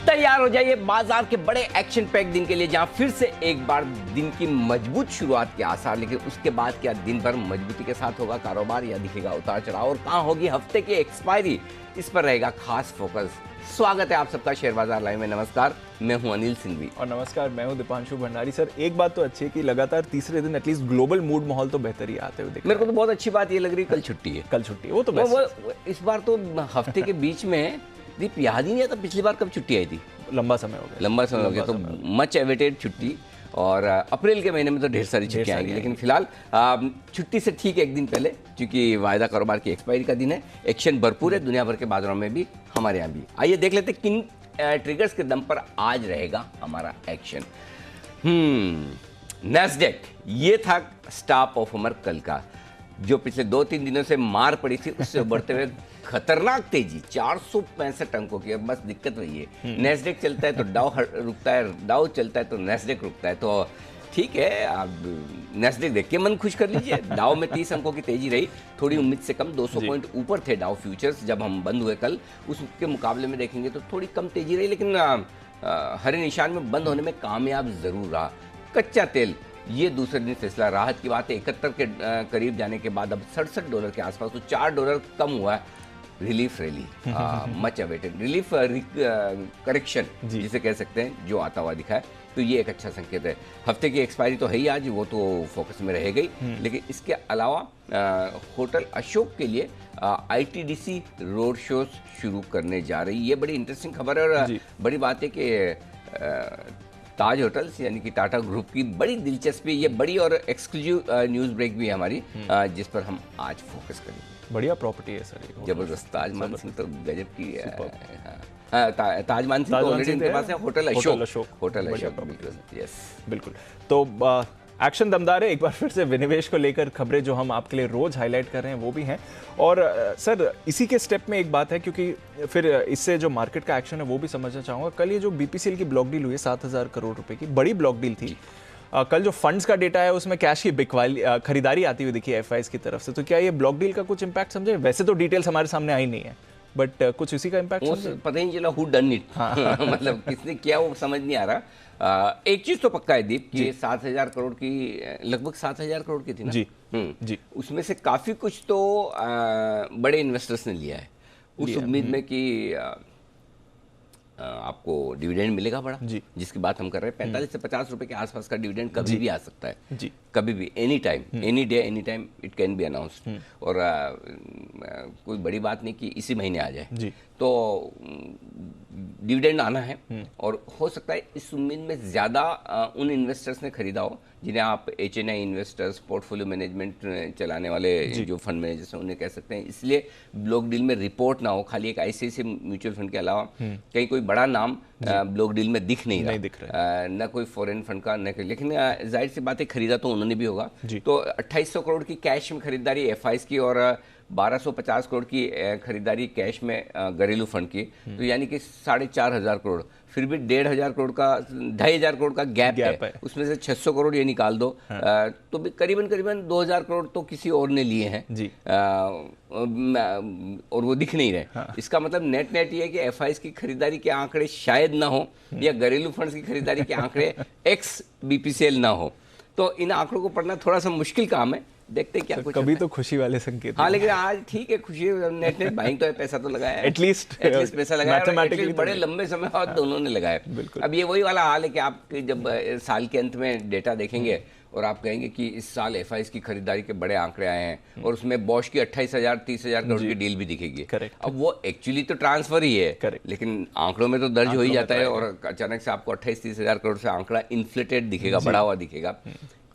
तैयार हो जाइए बाजार के बड़े एक्शन पैक दिन के लिए, जहां फिर से एक बार दिन की मजबूत शुरुआत के आसार, लेकिन उसके बाद क्या दिन भर मजबूती के साथ होगा कारोबार या दिखेगा उतार चढ़ाव, और कहां होगी हफ्ते की एक्सपायरी, इस पर रहेगा खास फोकस। स्वागत है आप सबका शेयर बाजार लाइव में। नमस्कार, मैं हूं अनिल सिंघवी। और नमस्कार, मैं हूं दीपांशु भंडारी। सर, एक बात तो अच्छी है कि लगातार तीसरे दिन एटलीस्ट ग्लोबल मूड माहौल तो बेहतर ही आते हुए दिख रहा है। मेरे को तो बहुत अच्छी बात ये लग रही है, कल छुट्टी है। कल छुट्टी है, वो तो इस बार तो हफ्ते के बीच में दीप याद ही नहीं आता पिछली बार कब छुट्टी आई थी। लंबा समय हो गया। तो मच एवेटेड छुट्टी, और अप्रैल के महीने में तो ढेर सारी छुट्टियां आएंगी, लेकिन फिलहाल छुट्टी से ठीक एक दिन पहले, क्योंकि वायदा कारोबार की एक्सपायरी का दिन है, एक्शन भरपूर है दुनिया भर के बाजारों में भी, हमारे यहाँ भी। आइए देख लेते किन ट्रिगर्स के दम पर आज रहेगा हमारा एक्शन। नैस्डैक, ये था स्टार परफॉर्मर कल का, जो पिछले 2-3 दिनों से मार पड़ी थी, उससे बढ़ते हुए खतरनाक तेजी 465 अंकों की। अब बस दिक्कत वही है, नैस्डैक चलता है तो डाउ रुकता है, डाउ चलता है तो नैस्डैक रुकता है। तो ठीक है, आप नैस्डैक देख के मन खुश कर लीजिए। डाउ में 30 अंकों की तेजी रही, थोड़ी उम्मीद से कम, 200 पॉइंट ऊपर थे डाउ फ्यूचर्स जब हम बंद हुए कल। उसके मुकाबले में देखेंगे तो थोड़ी कम तेजी रही, लेकिन हरे निशान में बंद होने में कामयाब जरूर रहा। कच्चा तेल, ये दूसरे दिन सिलसिला राहत की बात है, 71 के करीब जाने के बाद अब $67 के आसपास, तो $4 कम हुआ है। Relief rally, much awaited relief correction जिसे कह सकते हैं, जो आता हुआ दिखा है, तो ये एक अच्छा संकेत है। हफ्ते की एक्सपायरी तो है ही आज, वो तो फोकस में रह गई, लेकिन इसके अलावा होटल अशोक के लिए ITDC रोड शोज शुरू करने जा रही, ये बड़ी इंटरेस्टिंग खबर है। और बड़ी बात है कि ताज होटल्स यानी कि टाटा ग्रुप की बड़ी दिलचस्पी, ये बड़ी और एक्सक्लूसिव न्यूज़ ब्रेक भी है हमारी, जिस पर हम आज फोकस करेंगे। बढ़िया प्रॉपर्टी है सर, जबरदस्त। ताज मानसिंह तो गजब की है। ताज मानसिंह तो ऑलरेडी इनके पास है। होटल अशोक बिल्कुल। तो एक्शन दमदार है। एक बार फिर से विनिवेश को लेकर खबरें जो हम आपके लिए रोज हाईलाइट कर रहे हैं वो भी हैं। और सर, इसी के स्टेप में एक बात है, क्योंकि फिर इससे जो मार्केट का एक्शन है वो भी समझना चाहूँगा। कल ये जो BPCL की ब्लॉक डील हुई है 7,000 करोड़ रुपए की, बड़ी ब्लॉक डील थी। कल जो फंड्स का डेटा है उसमें कैश की खरीदारी आती हुई दिखी FIs की तरफ से, तो क्या ये ब्लॉक डील का कुछ इम्पैक्ट समझे? वैसे तो डिटेल्स हमारे सामने आई नहीं है, बट कुछ इसी का इम्पैक्ट पता ही नहीं चला हु डन इट। मतलब किसने किया वो समझ नहीं आ रहा। एक चीज तो पक्का है दीप, कि 7,000 करोड़ की, लगभग 7,000 करोड़ की थी ना जी, उसमें से काफी कुछ तो बड़े इन्वेस्टर्स ने लिया है, उस उम्मीद में कि आपको डिविडेंड मिलेगा बड़ा, जिसकी बात हम कर रहे हैं। 45 से 50 रुपए के आसपास का डिविडेंड कभी भी आ सकता है, कभी भी, any time, any day, any time it can be announced. और कोई बड़ी बात नहीं कि इसी महीने आ जाए, तो डिविडेंड आना है, और हो सकता है इस उम्मीद में ज़्यादा उन इन्वेस्टर्स ने खरीदा हो जिन्हें आप HNI इन्वेस्टर्स, पोर्टफोलियो मैनेजमेंट चलाने वाले जो फंड मैनेजर्स हैं उन्हें कह सकते हैं। इसलिए ब्लॉक डील में रिपोर्ट ना हो, खाली एक ICICI म्यूचुअल फंड के अलावा कहीं कोई बड़ा नाम ब्लॉक डील में दिख नहीं रहा, न कोई फॉरेन फंड का, न कोई, लेकिन जाहिर सी बात है खरीदा तो उन्होंने भी होगा। तो 2800 करोड़ की कैश में खरीदारी FIs की, और 1250 करोड़ की खरीदारी कैश में घरेलू फंड की, तो यानी कि 4,500 करोड़, फिर भी 1,500 करोड़ का, 2,500 करोड़ का गैप है। उसमें से 600 करोड़ ये निकाल दो, तो भी करीबन 2,000 करोड़ तो किसी और ने लिए हैं, और वो दिख नहीं रहे। इसका मतलब नेट ये है कि FIs की खरीदारी के आंकड़े शायद ना हो, या घरेलू फंड्स की खरीदारी के आंकड़े एक्स BPCL ना हो। तो इन आंकड़ों को पढ़ना थोड़ा सा मुश्किल काम है, देखते क्या कुछ। कभी तो खुशी वाले संकेत। हाँ, लेकिन आज ठीक है, खुशी नेट बाइंग तो है, पैसा तो लगाया है, एटलीस्ट पैसा लगाया, बड़े लंबे समय बाद दोनों ने लगाया। अब ये वही वाला हाल है कि आप जब साल के अंत में डेटा देखेंगे और आप कहेंगे कि इस साल FIs की खरीदारी के बड़े आंकड़े आए हैं, और उसमें बॉश की 28,000-30,000 करोड़ की डील भी दिखेगी। अब वो एक्चुअली तो ट्रांसफर ही है, लेकिन आंकड़ों में तो दर्ज हो ही जाता है, और अचानक से आपको 28-30,000 करोड़ से आंकड़ा इन्फ्लेटेड दिखेगा, बढ़ा हुआ दिखेगा।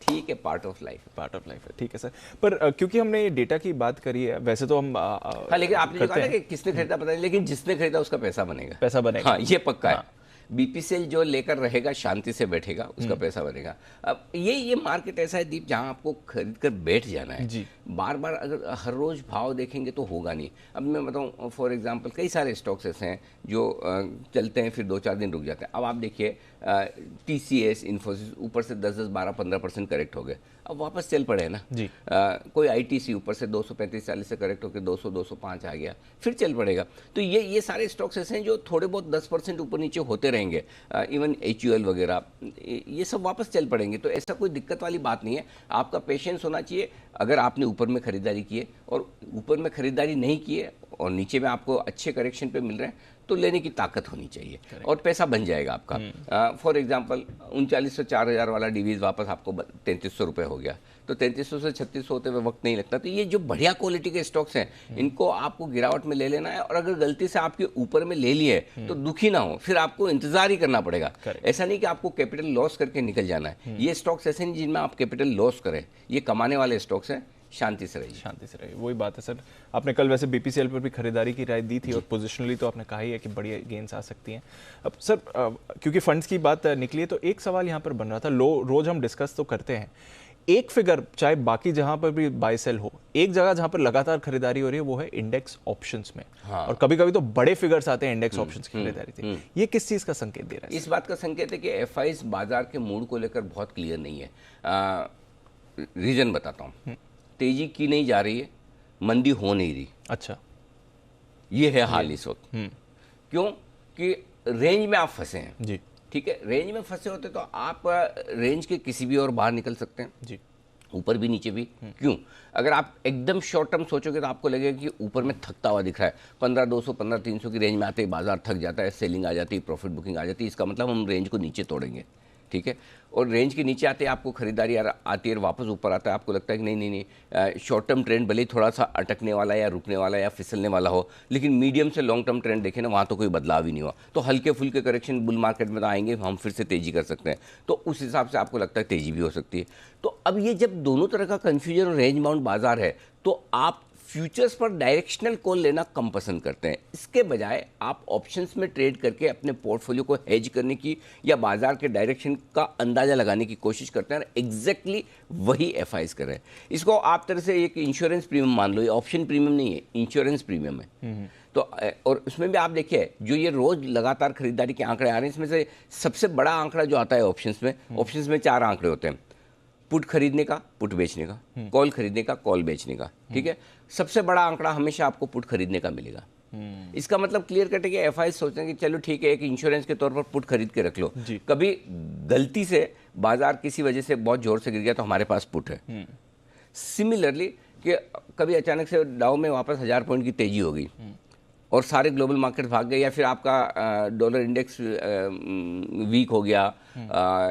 ठीक है, पार्ट ऑफ लाइफ है। ठीक है सर, पर क्योंकि हमने ये डेटा की बात करी है, वैसे तो हम हाँ, लेकिन आपने जो कहा कि किसने खरीदा पता नहीं, लेकिन जिसने खरीदा उसका पैसा बनेगा। हाँ, ये पक्का है। BPCL जो लेकर रहेगा, शांति से बैठेगा, उसका पैसा बनेगा। अब ये मार्केट ऐसा है दीप, जहां आपको खरीद कर बैठ जाना है। बार बार अगर हर रोज भाव देखेंगे तो होगा नहीं। अब मैं बताऊं, फॉर एग्जांपल, कई सारे स्टॉक्स ऐसे हैं जो चलते हैं, फिर 2-4 दिन रुक जाते हैं। अब आप देखिए TCS, इन्फोसिस ऊपर से 10-10, 12-15% करेक्ट हो गए। अब वापस चल पड़े ना जी। कोई आईटीसी ऊपर से 235-40 से करेक्ट होकर 200-205 आ गया, फिर चल पड़ेगा। तो ये सारे स्टॉक्स ऐसे हैं जो थोड़े बहुत 10% ऊपर नीचे होते रहेंगे। इवन HUL वगैरह ये सब वापस चल पड़ेंगे, तो ऐसा कोई दिक्कत वाली बात नहीं है। आपका पेशेंस होना चाहिए। अगर आपने ऊपर में खरीदारी की है और ऊपर में खरीदारी नहीं की है और नीचे में आपको अच्छे करेक्शन पे मिल रहे हैं, तो लेने की ताकत होनी चाहिए और पैसा बन जाएगा आपका। फॉर एग्जांपल 3900-4000 वाला डिवीज वापस आपको 3300 रुपये हो गया, तो 3300 से 3600 होते हुए वक्त नहीं लगता। तो ये जो बढ़िया क्वालिटी के स्टॉक्स हैं इनको आपको गिरावट में ले लेना है, और अगर गलती से आपके ऊपर में ले लिए तो दुखी ना हो, फिर आपको इंतजार ही करना पड़ेगा। ऐसा नहीं कि आपको कैपिटल लॉस करके निकल जाना है। ये स्टॉक्स ऐसे नहीं जिनमें आप कैपिटल लॉस करें, ये कमाने वाले स्टॉक्स हैं। शांति से रहिए। शांति से रहिए, वही बात है सर। आपने कल वैसे BPCL पर भी खरीदारी की राय दी थी और पोजिशनली तो आपने कहा ही है कि बढ़िया गेन्स आ सकती हैं। अब सर क्योंकि फंड्स की बात निकली है तो एक सवाल यहाँ पर बन रहा था, रोज हम डिस्कस तो करते हैं, एक फिगर चाहे बाकी जहां पर भी बाय सेल हो, एक जगह जहां पर लगातार खरीदारी हो रही है वो है इंडेक्स ऑप्शंस में। हाँ। और कभी कभी तो बड़े फिगर्स आते हैं इंडेक्स ऑप्शंस की खरीदारी थी। ये किस चीज का संकेत दे रहा है? इस बात का संकेत है कि FIs बाजार के मूड को लेकर बहुत क्लियर नहीं है। रीजन बताता हूँ। तेजी की नहीं जा रही है, मंदी हो नहीं रही। अच्छा, ये है हाल इस वक्त। क्यों कि रेंज में आप फंसे हैं जी। ठीक है, रेंज में फंसे होते तो आप रेंज के किसी भी और बाहर निकल सकते हैं जी, ऊपर भी नीचे भी। क्यों? अगर आप एकदम शॉर्ट टर्म सोचोगे तो आपको लगेगा कि ऊपर में थकता हुआ दिख रहा है। 15,200 15,300 की रेंज में आते ही बाजार थक जाता है, सेलिंग आ जाती है, प्रॉफिट बुकिंग आ जाती है। इसका मतलब हम रेंज को नीचे तोड़ेंगे, ठीक है। और रेंज के नीचे आते आपको खरीदारी आती है और वापस ऊपर आता है, आपको लगता है कि नहीं शॉर्ट टर्म ट्रेंड भले ही थोड़ा सा अटकने वाला या रुकने वाला या फिसलने वाला हो, लेकिन मीडियम से लॉन्ग टर्म ट्रेंड देखें ना, वहाँ तो कोई बदलाव ही नहीं हुआ। तो हल्के फुल्के करेक्शन बुल मार्केट में तो आएंगे, हम फिर से तेजी कर सकते हैं। तो उस हिसाब से आपको लगता है तेजी भी हो सकती है। तो अब ये जब दोनों तरह का कन्फ्यूजन और रेंज बाउंड बाजार है, तो आप फ्यूचर्स पर डायरेक्शनल कॉल लेना कम पसंद करते हैं। इसके बजाय आप ऑप्शंस में ट्रेड करके अपने पोर्टफोलियो को हेज करने की या बाजार के डायरेक्शन का अंदाजा लगाने की कोशिश करते हैं, और एग्जैक्टली वही FIs कर रहे हैं। इसको आप तरह से एक इंश्योरेंस प्रीमियम मान लो, ये ऑप्शन प्रीमियम नहीं है, इंश्योरेंस प्रीमियम है। तो और उसमें भी आप देखिए जो ये रोज लगातार खरीदारी के आंकड़े आ रहे हैं, इसमें से सबसे बड़ा आंकड़ा जो आता है ऑप्शंस में 4 आंकड़े होते हैं। पुट खरीदने का, पुट बेचने का, कॉल खरीदने का, कॉल बेचने का, ठीक है। सबसे बड़ा आंकड़ा हमेशा आपको पुट खरीदने का मिलेगा। इसका मतलब क्लियर कट है कि FIs सोचते हैं कि चलो ठीक है, एक इंश्योरेंस के तौर पर पुट खरीद के रख लो, कभी गलती से बाजार किसी वजह से बहुत जोर से गिर गया तो हमारे पास पुट है। सिमिलरली कि कभी अचानक से डाउ में वापस 1000 पॉइंट की तेजी हो गई और सारे ग्लोबल मार्केट भाग गए, या फिर आपका डॉलर इंडेक्स वीक हो गया,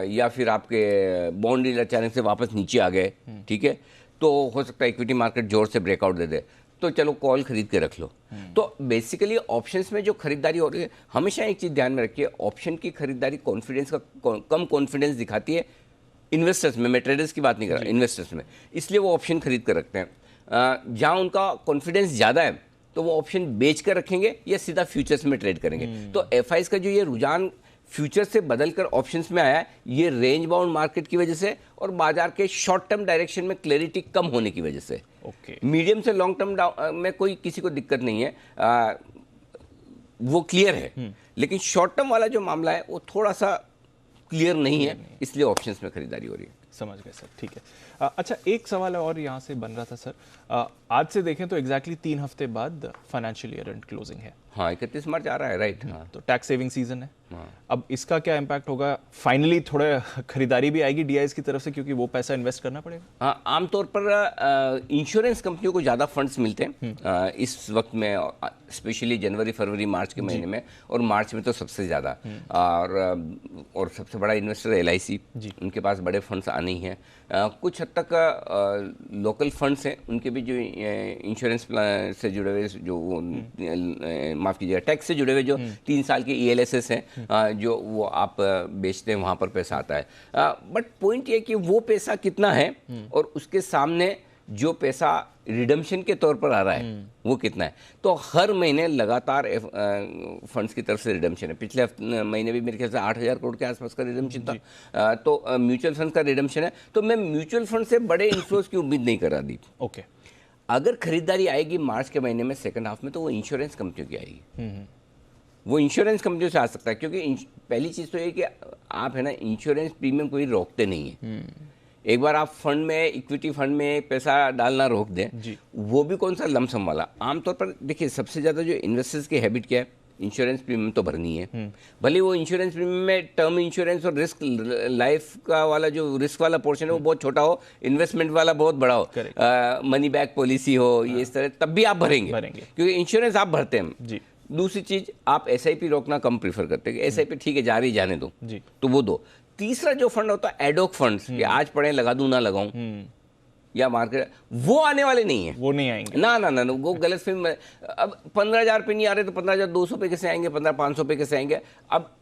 या फिर आपके बॉन्ड यील्ड अचानक से वापस नीचे आ गए, ठीक है, तो हो सकता है इक्विटी मार्केट जोर से ब्रेकआउट दे दे, तो चलो कॉल खरीद के रख लो। तो बेसिकली ऑप्शंस में जो खरीदारी हो रही है, हमेशा एक चीज़ ध्यान में रखिए, ऑप्शन की खरीदारी कॉन्फिडेंस का कम कॉन्फिडेंस दिखाती है इन्वेस्टर्स में। मैं ट्रेडर्स की बात नहीं कर रहा, इन्वेस्टर्स में, इसलिए वो ऑप्शन खरीद कर रखते हैं। जहाँ उनका कॉन्फिडेंस ज़्यादा है तो वो ऑप्शन बेच कर रखेंगे या सीधा फ्यूचर्स में ट्रेड करेंगे। तो FIs का जो ये रुझान फ्यूचर से बदलकर ऑप्शंस में आया है, ये रेंज बाउंड मार्केट की वजह से और बाजार के शॉर्ट टर्म डायरेक्शन में क्लैरिटी कम होने की वजह से। मीडियम से लॉन्ग टर्म में कोई किसी को दिक्कत नहीं है, वो क्लियर है, लेकिन शॉर्ट टर्म वाला जो मामला है वो थोड़ा सा क्लियर नहीं है, इसलिए ऑप्शंस में खरीदारी हो रही है। समझ गए सर, ठीक है। अच्छा, एक सवाल और यहाँ से बन रहा था सर, आज से देखें तो एग्जैक्टली 3 हफ्ते बाद फाइनेंशियल ईयर एंड क्लोजिंग है। हाँ, 31 मार्च आ रहा है, राइट। हाँ, तो टैक्स सेविंग सीजन है। अब इसका क्या इम्पैक्ट होगा? फाइनली थोड़े खरीदारी भी आएगी DIs की तरफ से, क्योंकि वो पैसा इन्वेस्ट करना पड़ेगा। हाँ, आमतौर पर इंश्योरेंस कंपनियों को ज़्यादा फंड्स मिलते हैं इस वक्त में, स्पेशली जनवरी फरवरी मार्च के महीने में, और मार्च में तो सबसे ज़्यादा। और सबसे बड़ा इन्वेस्टर LIC, उनके पास बड़े फंड्स आने ही हैं। कुछ हद तक लोकल फंड्स हैं, उनके भी जो इंश्योरेंस से जुड़े हुए, जो माफ़ कीजिएगा टैक्स से जुड़े हुए जो 3 साल के ELSS हैं, जो वो आप बेचते हैं, वहाँ पर पैसा आता है। बट पॉइंट ये कि वो पैसा कितना है और उसके सामने जो पैसा रिडम्पशन के तौर पर आ रहा है वो कितना है। तो हर महीने लगातार फंड्स की तरफ से रिडम्पशन है। पिछले महीने भी मेरे ख्याल से 8,000 करोड़ के आसपास का रिडम्पशन था। तो म्यूचुअल फंड का रिडम्पशन है। तो मैं म्यूचुअल फंड से बड़े इन्फ्लोज की उम्मीद नहीं कर रहा दीप। ओके, अगर खरीदारी आएगी मार्च के महीने में सेकंड हाफ में, तो वो इंश्योरेंस कंपनियों की आएगी। वो इंश्योरेंस कंपनियों से आ सकता है, क्योंकि पहली चीज़ तो ये कि आप है ना, इंश्योरेंस प्रीमियम कोई रोकते नहीं है। एक बार आप फंड में, इक्विटी फंड में पैसा डालना रोक दें, जी। वो भी कौन सा लमसम वाला। आमतौर पर देखिए सबसे ज़्यादा जो इन्वेस्टर्स की हैबिट क्या है, इंश्योरेंस प्रीमियम तो भरनी है। भले वो इंश्योरेंस प्रीमियम में टर्म इंश्योरेंस और रिस्क लाइफ का वाला जो रिस्क वाला पोर्शन है वो बहुत छोटा हो, इन्वेस्टमेंट वाला बहुत बड़ा हो, मनी बैक पॉलिसी हो, ये इस तरह, तब भी आप भरेंगे क्योंकि इंश्योरेंस आप भरते हैं जी। दूसरी चीज, आप एसआईपी रोकना कम प्रीफर करते हैं, एसआईपी ठीक है जा रही जाने दो जी। तो वो दो। तीसरा जो फंड होता है एडोक फंड्स, कि आज पढ़े लगा दूं ना लगाऊं या मार्केट, वो आने वाले नहीं है, वो नहीं आएंगे। ना ना ना ना, वो गलत फिल्म है। अब 15,000 पे नहीं आ रहे तो 15,200 पे कैसे आएंगे, 15,500 पे कैसे आएंगे। अब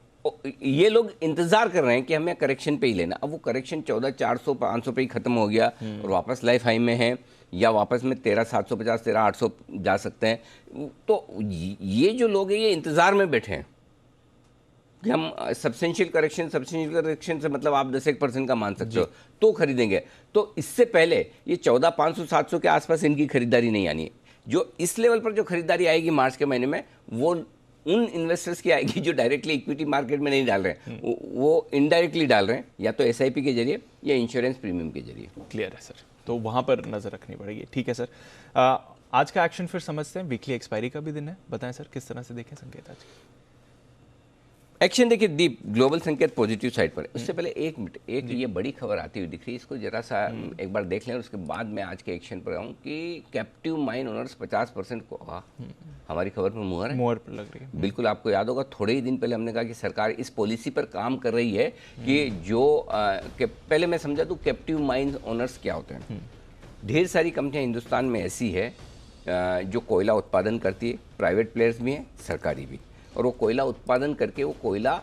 ये लोग इंतजार कर रहे हैं कि हमें करेक्शन पे ही लेना। अब वो करेक्शन 14,400 500 पे ही खत्म हो गया और वापस लाइफ हाई में है, या वापस में 13,750 13,800 जा सकते हैं। तो ये जो लोग हैं ये इंतजार में बैठे हैं कि हम सब्सटेंशियल करेक्शन से मतलब आप 10-1% का मान सकते हो तो खरीदेंगे। तो इससे पहले ये 14,500-700 के आसपास इनकी खरीदारी नहीं आनी है। जो इस लेवल पर जो खरीदारी आएगी मार्च के महीने में, वो उन इन्वेस्टर्स की आएगी जो डायरेक्टली इक्विटी मार्केट में नहीं डाल रहे हैं, वो इनडायरेक्टली डाल रहे हैं, या तो एसआईपी के जरिए या इंश्योरेंस प्रीमियम के जरिए। क्लियर है सर, तो वहां पर नजर रखनी पड़ेगी। ठीक है सर, आज का एक्शन फिर समझते हैं। वीकली एक्सपायरी का भी दिन है, बताएं सर किस तरह से देखें संकेत आज। एक्शन देखिए दीप, ग्लोबल संकेत पॉजिटिव साइड पर है। उससे पहले एक मिनट, एक ये बड़ी खबर आती हुई दिख रही है, इसको जरा सा एक बार देख लें और उसके बाद मैं आज के एक्शन पर आऊँ कि कैप्टिव माइन ओनर्स 50% को, हमारी खबर पर मुहर पर लग रही है। बिल्कुल, आपको याद होगा थोड़े ही दिन पहले हमने कहा कि सरकार इस पॉलिसी पर काम कर रही है कि जो पहले मैं समझा दूँ कैप्टिव माइन ओनर्स क्या होते हैं। ढेर सारी कंपनियां हिंदुस्तान में ऐसी है जो कोयला उत्पादन करती है, प्राइवेट प्लेयर्स भी हैं, सरकारी भी, और वो कोयला उत्पादन करके वो कोयला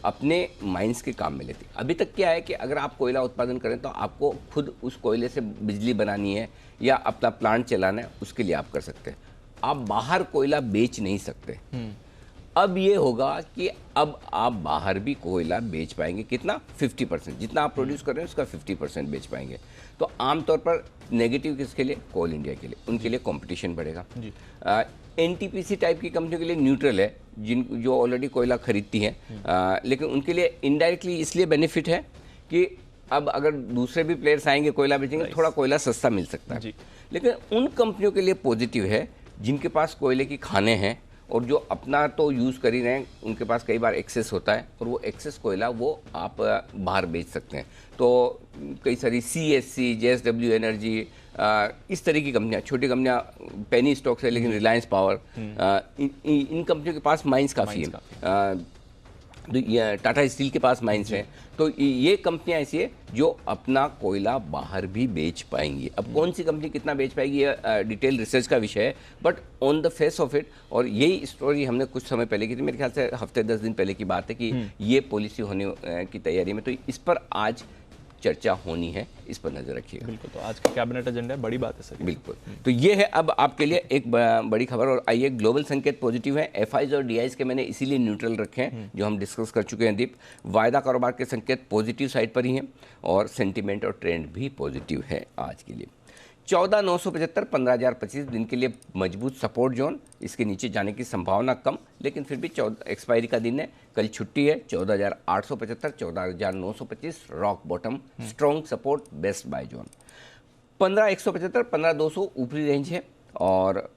अपने माइंस के काम में लेती है। अभी तक क्या है कि अगर आप कोयला उत्पादन करें तो आपको खुद उस कोयले से बिजली बनानी है या अपना प्लांट चलाना है, उसके लिए आप कर सकते हैं, आप बाहर कोयला बेच नहीं सकते। अब ये होगा कि अब आप बाहर भी कोयला बेच पाएंगे, कितना, 50%, जितना आप प्रोड्यूस कर रहे हैं उसका 50% बेच पाएंगे। तो आमतौर पर नेगेटिव किसके लिए, कोल इंडिया के लिए, उनके लिए कंपटीशन बढ़ेगा। एनटीपीसी टाइप की कंपनियों के लिए न्यूट्रल है, जो ऑलरेडी कोयला खरीदती हैं, लेकिन उनके लिए इनडायरेक्टली इसलिए बेनिफिट है कि अब अगर दूसरे भी प्लेयर्स आएंगे कोयला बेचेंगे, थोड़ा कोयला सस्ता मिल सकता है। लेकिन उन कंपनियों के लिए पॉजिटिव है जिनके पास कोयले की खाने हैं और जो अपना तो यूज़ कर ही रहे हैं, उनके पास कई बार एक्सेस होता है और वो एक्सेस कोयला वो आप बाहर बेच सकते हैं। तो कई सारी CSC, JSW एनर्जी, इस तरह की कंपनियां, छोटी कंपनियां, पेनी स्टॉक्स है लेकिन रिलायंस पावर, इन कंपनियों के पास माइंस काफ़ी है, टाटा स्टील के पास माइंस हैं। तो ये कंपनियां ऐसी है जो अपना कोयला बाहर भी बेच पाएंगी। अब कौन सी कंपनी कितना बेच पाएगी ये डिटेल रिसर्च का विषय है, but on the face of it, और यही स्टोरी हमने कुछ समय पहले की थी, मेरे ख्याल से हफ्ते 10 दिन पहले की बात है कि ये पॉलिसी होने की तैयारी में, तो इस पर आज चर्चा होनी है, इस पर नजर रखिएगा। बिल्कुल, तो आज का कैबिनेट एजेंडा है, बड़ी बात है सर। बिल्कुल, तो ये है अब आपके लिए एक बड़ी खबर। और आइए, ग्लोबल संकेत पॉजिटिव है, एफआईज और डीआईज के मैंने इसीलिए न्यूट्रल रखे हैं जो हम डिस्कस कर चुके हैं दीप। वायदा कारोबार के संकेत पॉजिटिव साइड पर ही हैं और सेंटीमेंट और ट्रेंड भी पॉजिटिव है आज के लिए। 14,975 15,025 दिन के लिए मजबूत सपोर्ट जोन, इसके नीचे जाने की संभावना कम, लेकिन फिर भी 14 एक्सपायरी का दिन है, कल छुट्टी है। 14,875 14,925 rock bottom, strong support, best buy zone. 15,175 15,200 ऊपरी रेंज है और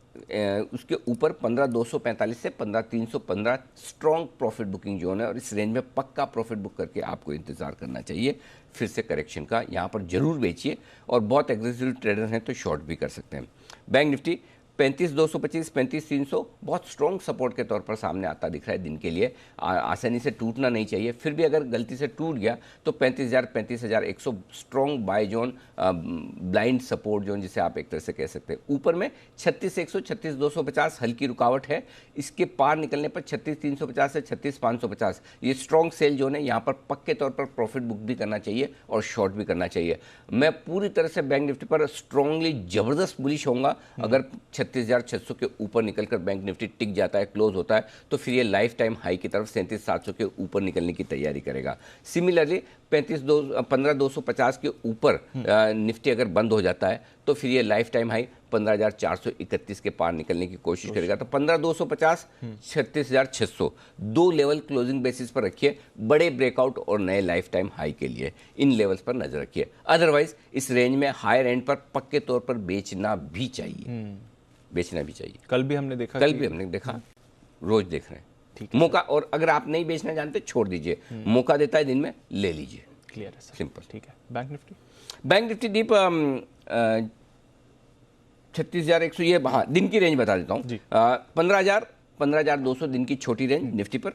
उसके ऊपर 15,245 से 15,315 स्ट्रॉन्ग प्रॉफिट बुकिंग जोन है और इस रेंज में पक्का प्रॉफिट बुक करके आपको इंतजार करना चाहिए। फिर से करेक्शन का यहाँ पर जरूर बेचिए और बहुत एग्रेसिव ट्रेडर हैं तो शॉर्ट भी कर सकते हैं। बैंक निफ्टी 35,225 35,300 बहुत स्ट्रॉन्ग सपोर्ट के तौर पर सामने आता दिख रहा है दिन के लिए, आसानी से टूटना नहीं चाहिए। फिर भी अगर गलती से टूट गया तो 35,000 35,100 strong bye zone, blind support zone जिसे आप एक तरह से कह सकते हैं। ऊपर में 36,100 36,250 हल्की रुकावट है, इसके पार निकलने पर 36,350 से 36,550 ये स्ट्रॉन्ग सेल जोन है। यहाँ पर पक्के तौर पर प्रॉफिट बुक भी करना चाहिए और शॉर्ट भी करना चाहिए। मैं पूरी तरह से बैंक निफ्टी पर स्ट्रांगली जबरदस्त बुलिश होऊंगा। अगर 36,600 के ऊपर निकलकर बैंक निफ्टी टिक जाता है, क्लोज होता है, तो फिर ये लाइफ टाइम हाई की तरफ 37,700 के ऊपर निकलने की तैयारी करेगा। सिमिलरली 15,250 के ऊपर निफ्टी अगर बंद हो जाता है तो फिर ये लाइफ टाइम हाई 15,431 के पार निकलने की कोशिश करेगा। तो 15,250, 36,600 दो लेवल क्लोजिंग बेसिस पर रखिए, बड़े ब्रेकआउट और नए लाइफ टाइम हाई के लिए इन लेवल्स पर नजर रखिए। अदरवाइज इस रेंज में हायर एंड पर पक्के तौर पर बेचना भी चाहिए, बेचना भी चाहिए। कल भी हमने देखा, रोज देख रहे हैं। ठीक है मौका, और अगर आप नहीं बेचना जानते छोड़ दीजिए, मौका देता है दिन में, ले लीजिए। क्लियर है सर, सिंपल। ठीक है। बैंक निफ्टी, बैंक निफ्टी दीप 36,100, ये हाँ दिन की रेंज बता देता हूँ। 15,200 दिन की छोटी रेंज निफ्टी पर,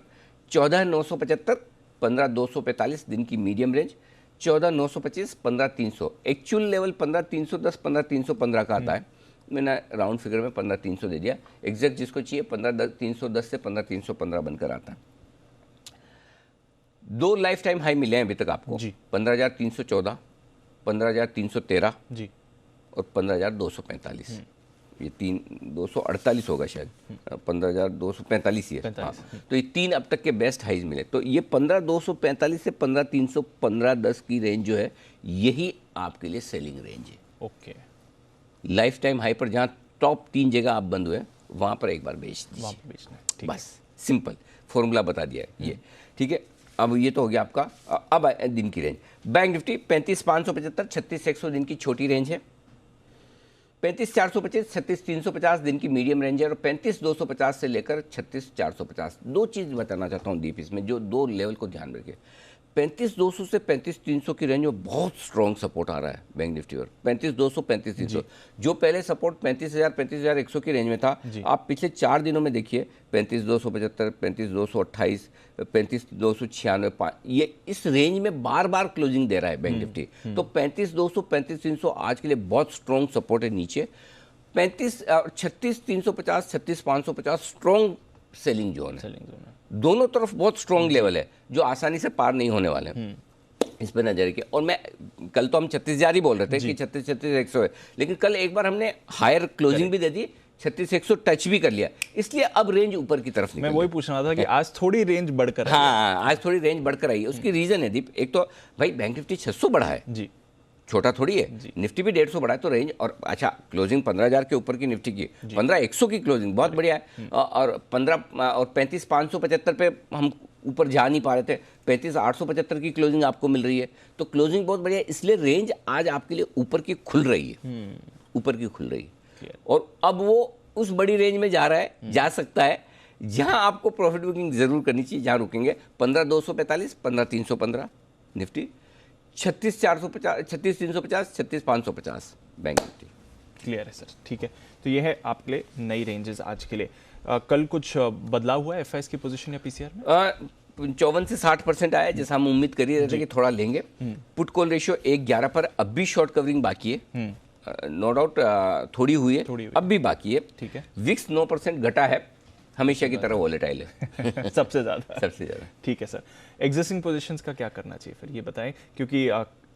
14,975, 15,245 दिन की मीडियम रेंज, 14,925, 15,300। एक्चुअल लेवल 15,310, 15,315 का आता है। मैंने राउंड फिगर में 15,300 दे दिया। एग्जैक्ट जिसको चाहिए 15,310 से 15,315 बनकर आता है। दो लाइफ टाइम हाई मिले हैं अभी तक आपको, 15,314, 15,313 जी, और 15,245। ये 248 होगा शायद, 15,245 ही है। हाँ। तो ये तीन अब तक के बेस्ट हाइज मिले। तो ये 15,245 से 15,315-10 की रेंज जो है, यही आपके लिए सेलिंग रेंज है। ओके। लाइफ टाइम हाई पर जहाँ टॉप 3 जगह आप बंद हुए, वहाँ पर एक बार बेच दीजिए, वहाँ पे बेचना है, ठीक है। बस सिंपल फॉर्मूला बता दिया है ये, ठीक है। अब ये तो हो गया आपका। अब दिन की रेंज, बैंक निफ्टी 35,575, 36,100 दिन की छोटी रेंज है, 35,425, 36,350 दिन की मीडियम रेंज है, और 35,250 से लेकर 36,450। दो चीज़ बताना चाहता हूँ दीप इसमें, जो दो लेवल को ध्यान में रखिए। 35,200 से 35,300 की रेंज में बहुत स्ट्रॉन्ग सपोर्ट आ रहा है बैंक निफ्टी पर। 35,200, 35,300 जो पहले सपोर्ट 35,000, 35,100 की रेंज में था, आप पिछले 4 दिनों में देखिए 35,275, 35,228, 35,296, ये इस रेंज में बार बार क्लोजिंग दे रहा है बैंक निफ्टी। तो 35,200, 35,300 आज के लिए बहुत स्ट्रॉन्ग सपोर्ट है नीचे। 36,350, 36,550 स्ट्रॉन्ग सेलिंग जोन है। दोनों तरफ बहुत स्ट्रॉन्ग लेवल है जो आसानी से पार नहीं होने वाले हैं। इस पर नजर रखिए। और मैं कल तो हम 36,000 ही बोल रहे थे कि 36,100 है, लेकिन कल एक बार हमने हायर क्लोजिंग भी दे दी, 36,100 टच भी कर लिया, इसलिए अब रेंज ऊपर की तरफ निकल। मैं वही पूछना था कि आज थोड़ी रेंज बढ़कर, हाँ आज थोड़ी रेंज बढ़कर आई है। उसकी रीजन है दीप, एक तो भाई बैंक निफ्टी 600 बढ़ा है जी, छोटा थोड़ी है, निफ्टी भी 150 बढ़ा है, तो रेंज। और अच्छा क्लोजिंग 15,000 के ऊपर की निफ्टी की, 15,100 की क्लोजिंग बहुत बढ़िया है। और 35,575 पे हम ऊपर जा नहीं पा रहे थे, 35,875 की क्लोजिंग आपको मिल रही है, तो क्लोजिंग बहुत बढ़िया है। इसलिए रेंज आज आपके लिए ऊपर की खुल रही है, ऊपर की खुल रही है। और अब वो उस बड़ी रेंज में जा रहा है, जा सकता है, जहां आपको प्रॉफिट बुकिंग जरूर करनी चाहिए, जहां रुकेंगे 15,245, 15,315 निफ्टी, 36,450, 36,350, 36,550 बैंक निफ्टी। क्लियर है सर, ठीक है। तो ये है आपके लिए नई रेंजेस आज के लिए। कल कुछ बदलाव हुआ है एफआईएस की पोजीशन या पीसीआर में? 54 से 60% आया, जैसा हम उम्मीद कर रहे थे कि थोड़ा लेंगे। पुट कॉल रेशियो 1:11 पर अब भी शॉर्ट कवरिंग बाकी है, नो डाउट थोड़ी हुई है, अब भी बाकी है, ठीक है। विक्स 9% घटा है, हमेशा की तरह वॉलेटाइल है सबसे ज्यादा, सबसे ज्यादा। ठीक है सर। एग्जिस्टिंग पोजीशंस का क्या करना चाहिए फिर, ये बताएं, क्योंकि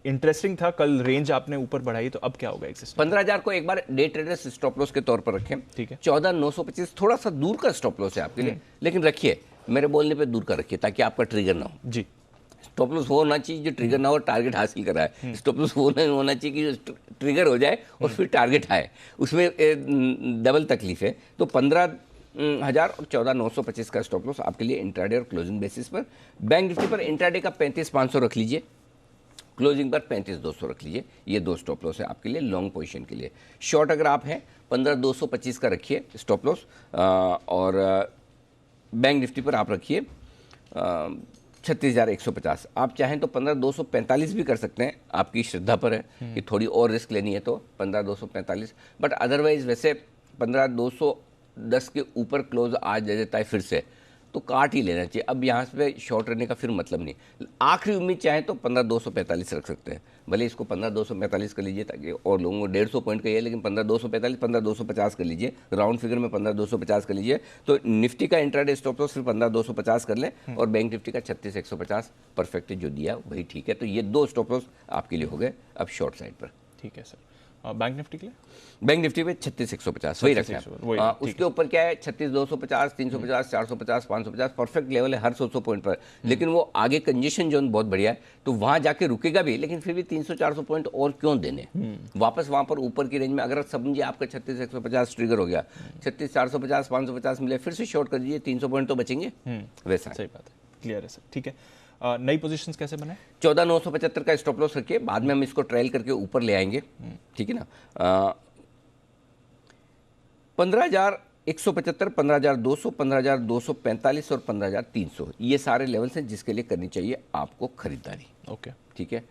इंटरेस्टिंग था कल रेंज आपने ऊपर बढ़ाई, तो अब क्या होगा एग्जिस्टिंग? 15,000 को एक बार डे ट्रेडर्स स्टॉप लॉस के तौर पर रखें, ठीक है। 14,925 थोड़ा सा दूर का स्टॉप लॉस है आपके लिए, लेकिन रखिए, मेरे बोलने पे दूर का रखिए ताकि आपका ट्रिगर ना हो जी। स्टॉप लॉस वो होना चाहिए जो ट्रिगर ना हो, टारगेट हासिल करा है। स्टॉप लॉस वो नहीं होना चाहिए कि जो ट्रिगर हो जाए और फिर टारगेट आए, उसमें डबल तकलीफ है। तो 15,000 और 14,925 का स्टॉप लॉस आपके लिए इंट्राडे और क्लोजिंग बेसिस पर। बैंक निफ्टी पर इंट्राडे का 35,500 रख लीजिए, क्लोजिंग पर 35,200 रख लीजिए। ये दो स्टॉप लॉस है आपके लिए लॉन्ग पोजीशन के लिए। शॉर्ट अगर आप हैं 15,225 का रखिए स्टॉप लॉस, और बैंक निफ्टी पर आप रखिए 36,150। आप चाहें तो 15,245 भी कर सकते हैं, आपकी श्रद्धा पर है कि थोड़ी और रिस्क लेनी है तो 15,245, बट अदरवाइज वैसे 15,210 के ऊपर क्लोज आज दे देता है फिर से, तो काट ही लेना चाहिए। अब यहाँ पे शॉर्ट रहने का फिर मतलब नहीं। आखिरी उम्मीद चाहे तो 15,245 रख सकते हैं, भले इसको 15,245 कर लीजिए ताकि और लोगों को 150 पॉइंट का ही है, लेकिन 15,245, 15,250 कर लीजिए, राउंड फिगर में 15,250 कर लीजिए। तो निफ्टी का इंट्राडे स्टॉप लॉस सिर्फ 15,250 कर लें, और बैंक निफ्टी का 36,150 परफेक्ट जो दिया वही ठीक है। तो ये दो स्टॉप लॉस आपके लिए हो गए अब शॉर्ट साइड पर। ठीक है सर। बैंक निफ्टी के लिए बैंक निफ्टी पे 36,150 वही रखना 36,150, वही, है। ठीक उसके ऊपर क्या है 36,250, 350, 450, 550 परफेक्ट लेवल है हर 100 पॉइंट पर। लेकिन वो आगे कंजेशन जोन बहुत बढ़िया है, तो वहां जाके रुकेगा भी, लेकिन फिर भी 300-400 पॉइंट और क्यों देने, वापस वहां पर ऊपर की रेंज में अगर समझिए आपका 36,150 ट्रिगर हो गया, 36,450, 550 मिले, फिर से शॉर्ट कर दीजिए, 300 पॉइंट तो बचेंगे। वैसा सही बात है, क्लियर है सर, ठीक है। नई पोजीशंस कैसे बनाए? 14,975 का स्टॉप लॉस रखिए, बाद में हम इसको ट्रायल करके ऊपर ले आएंगे, ठीक है ना। 15,175, 15,200, 15,245 और 15,300 ये सारे लेवल्स हैं जिसके लिए करनी चाहिए आपको खरीदारी। ओके, ठीक है।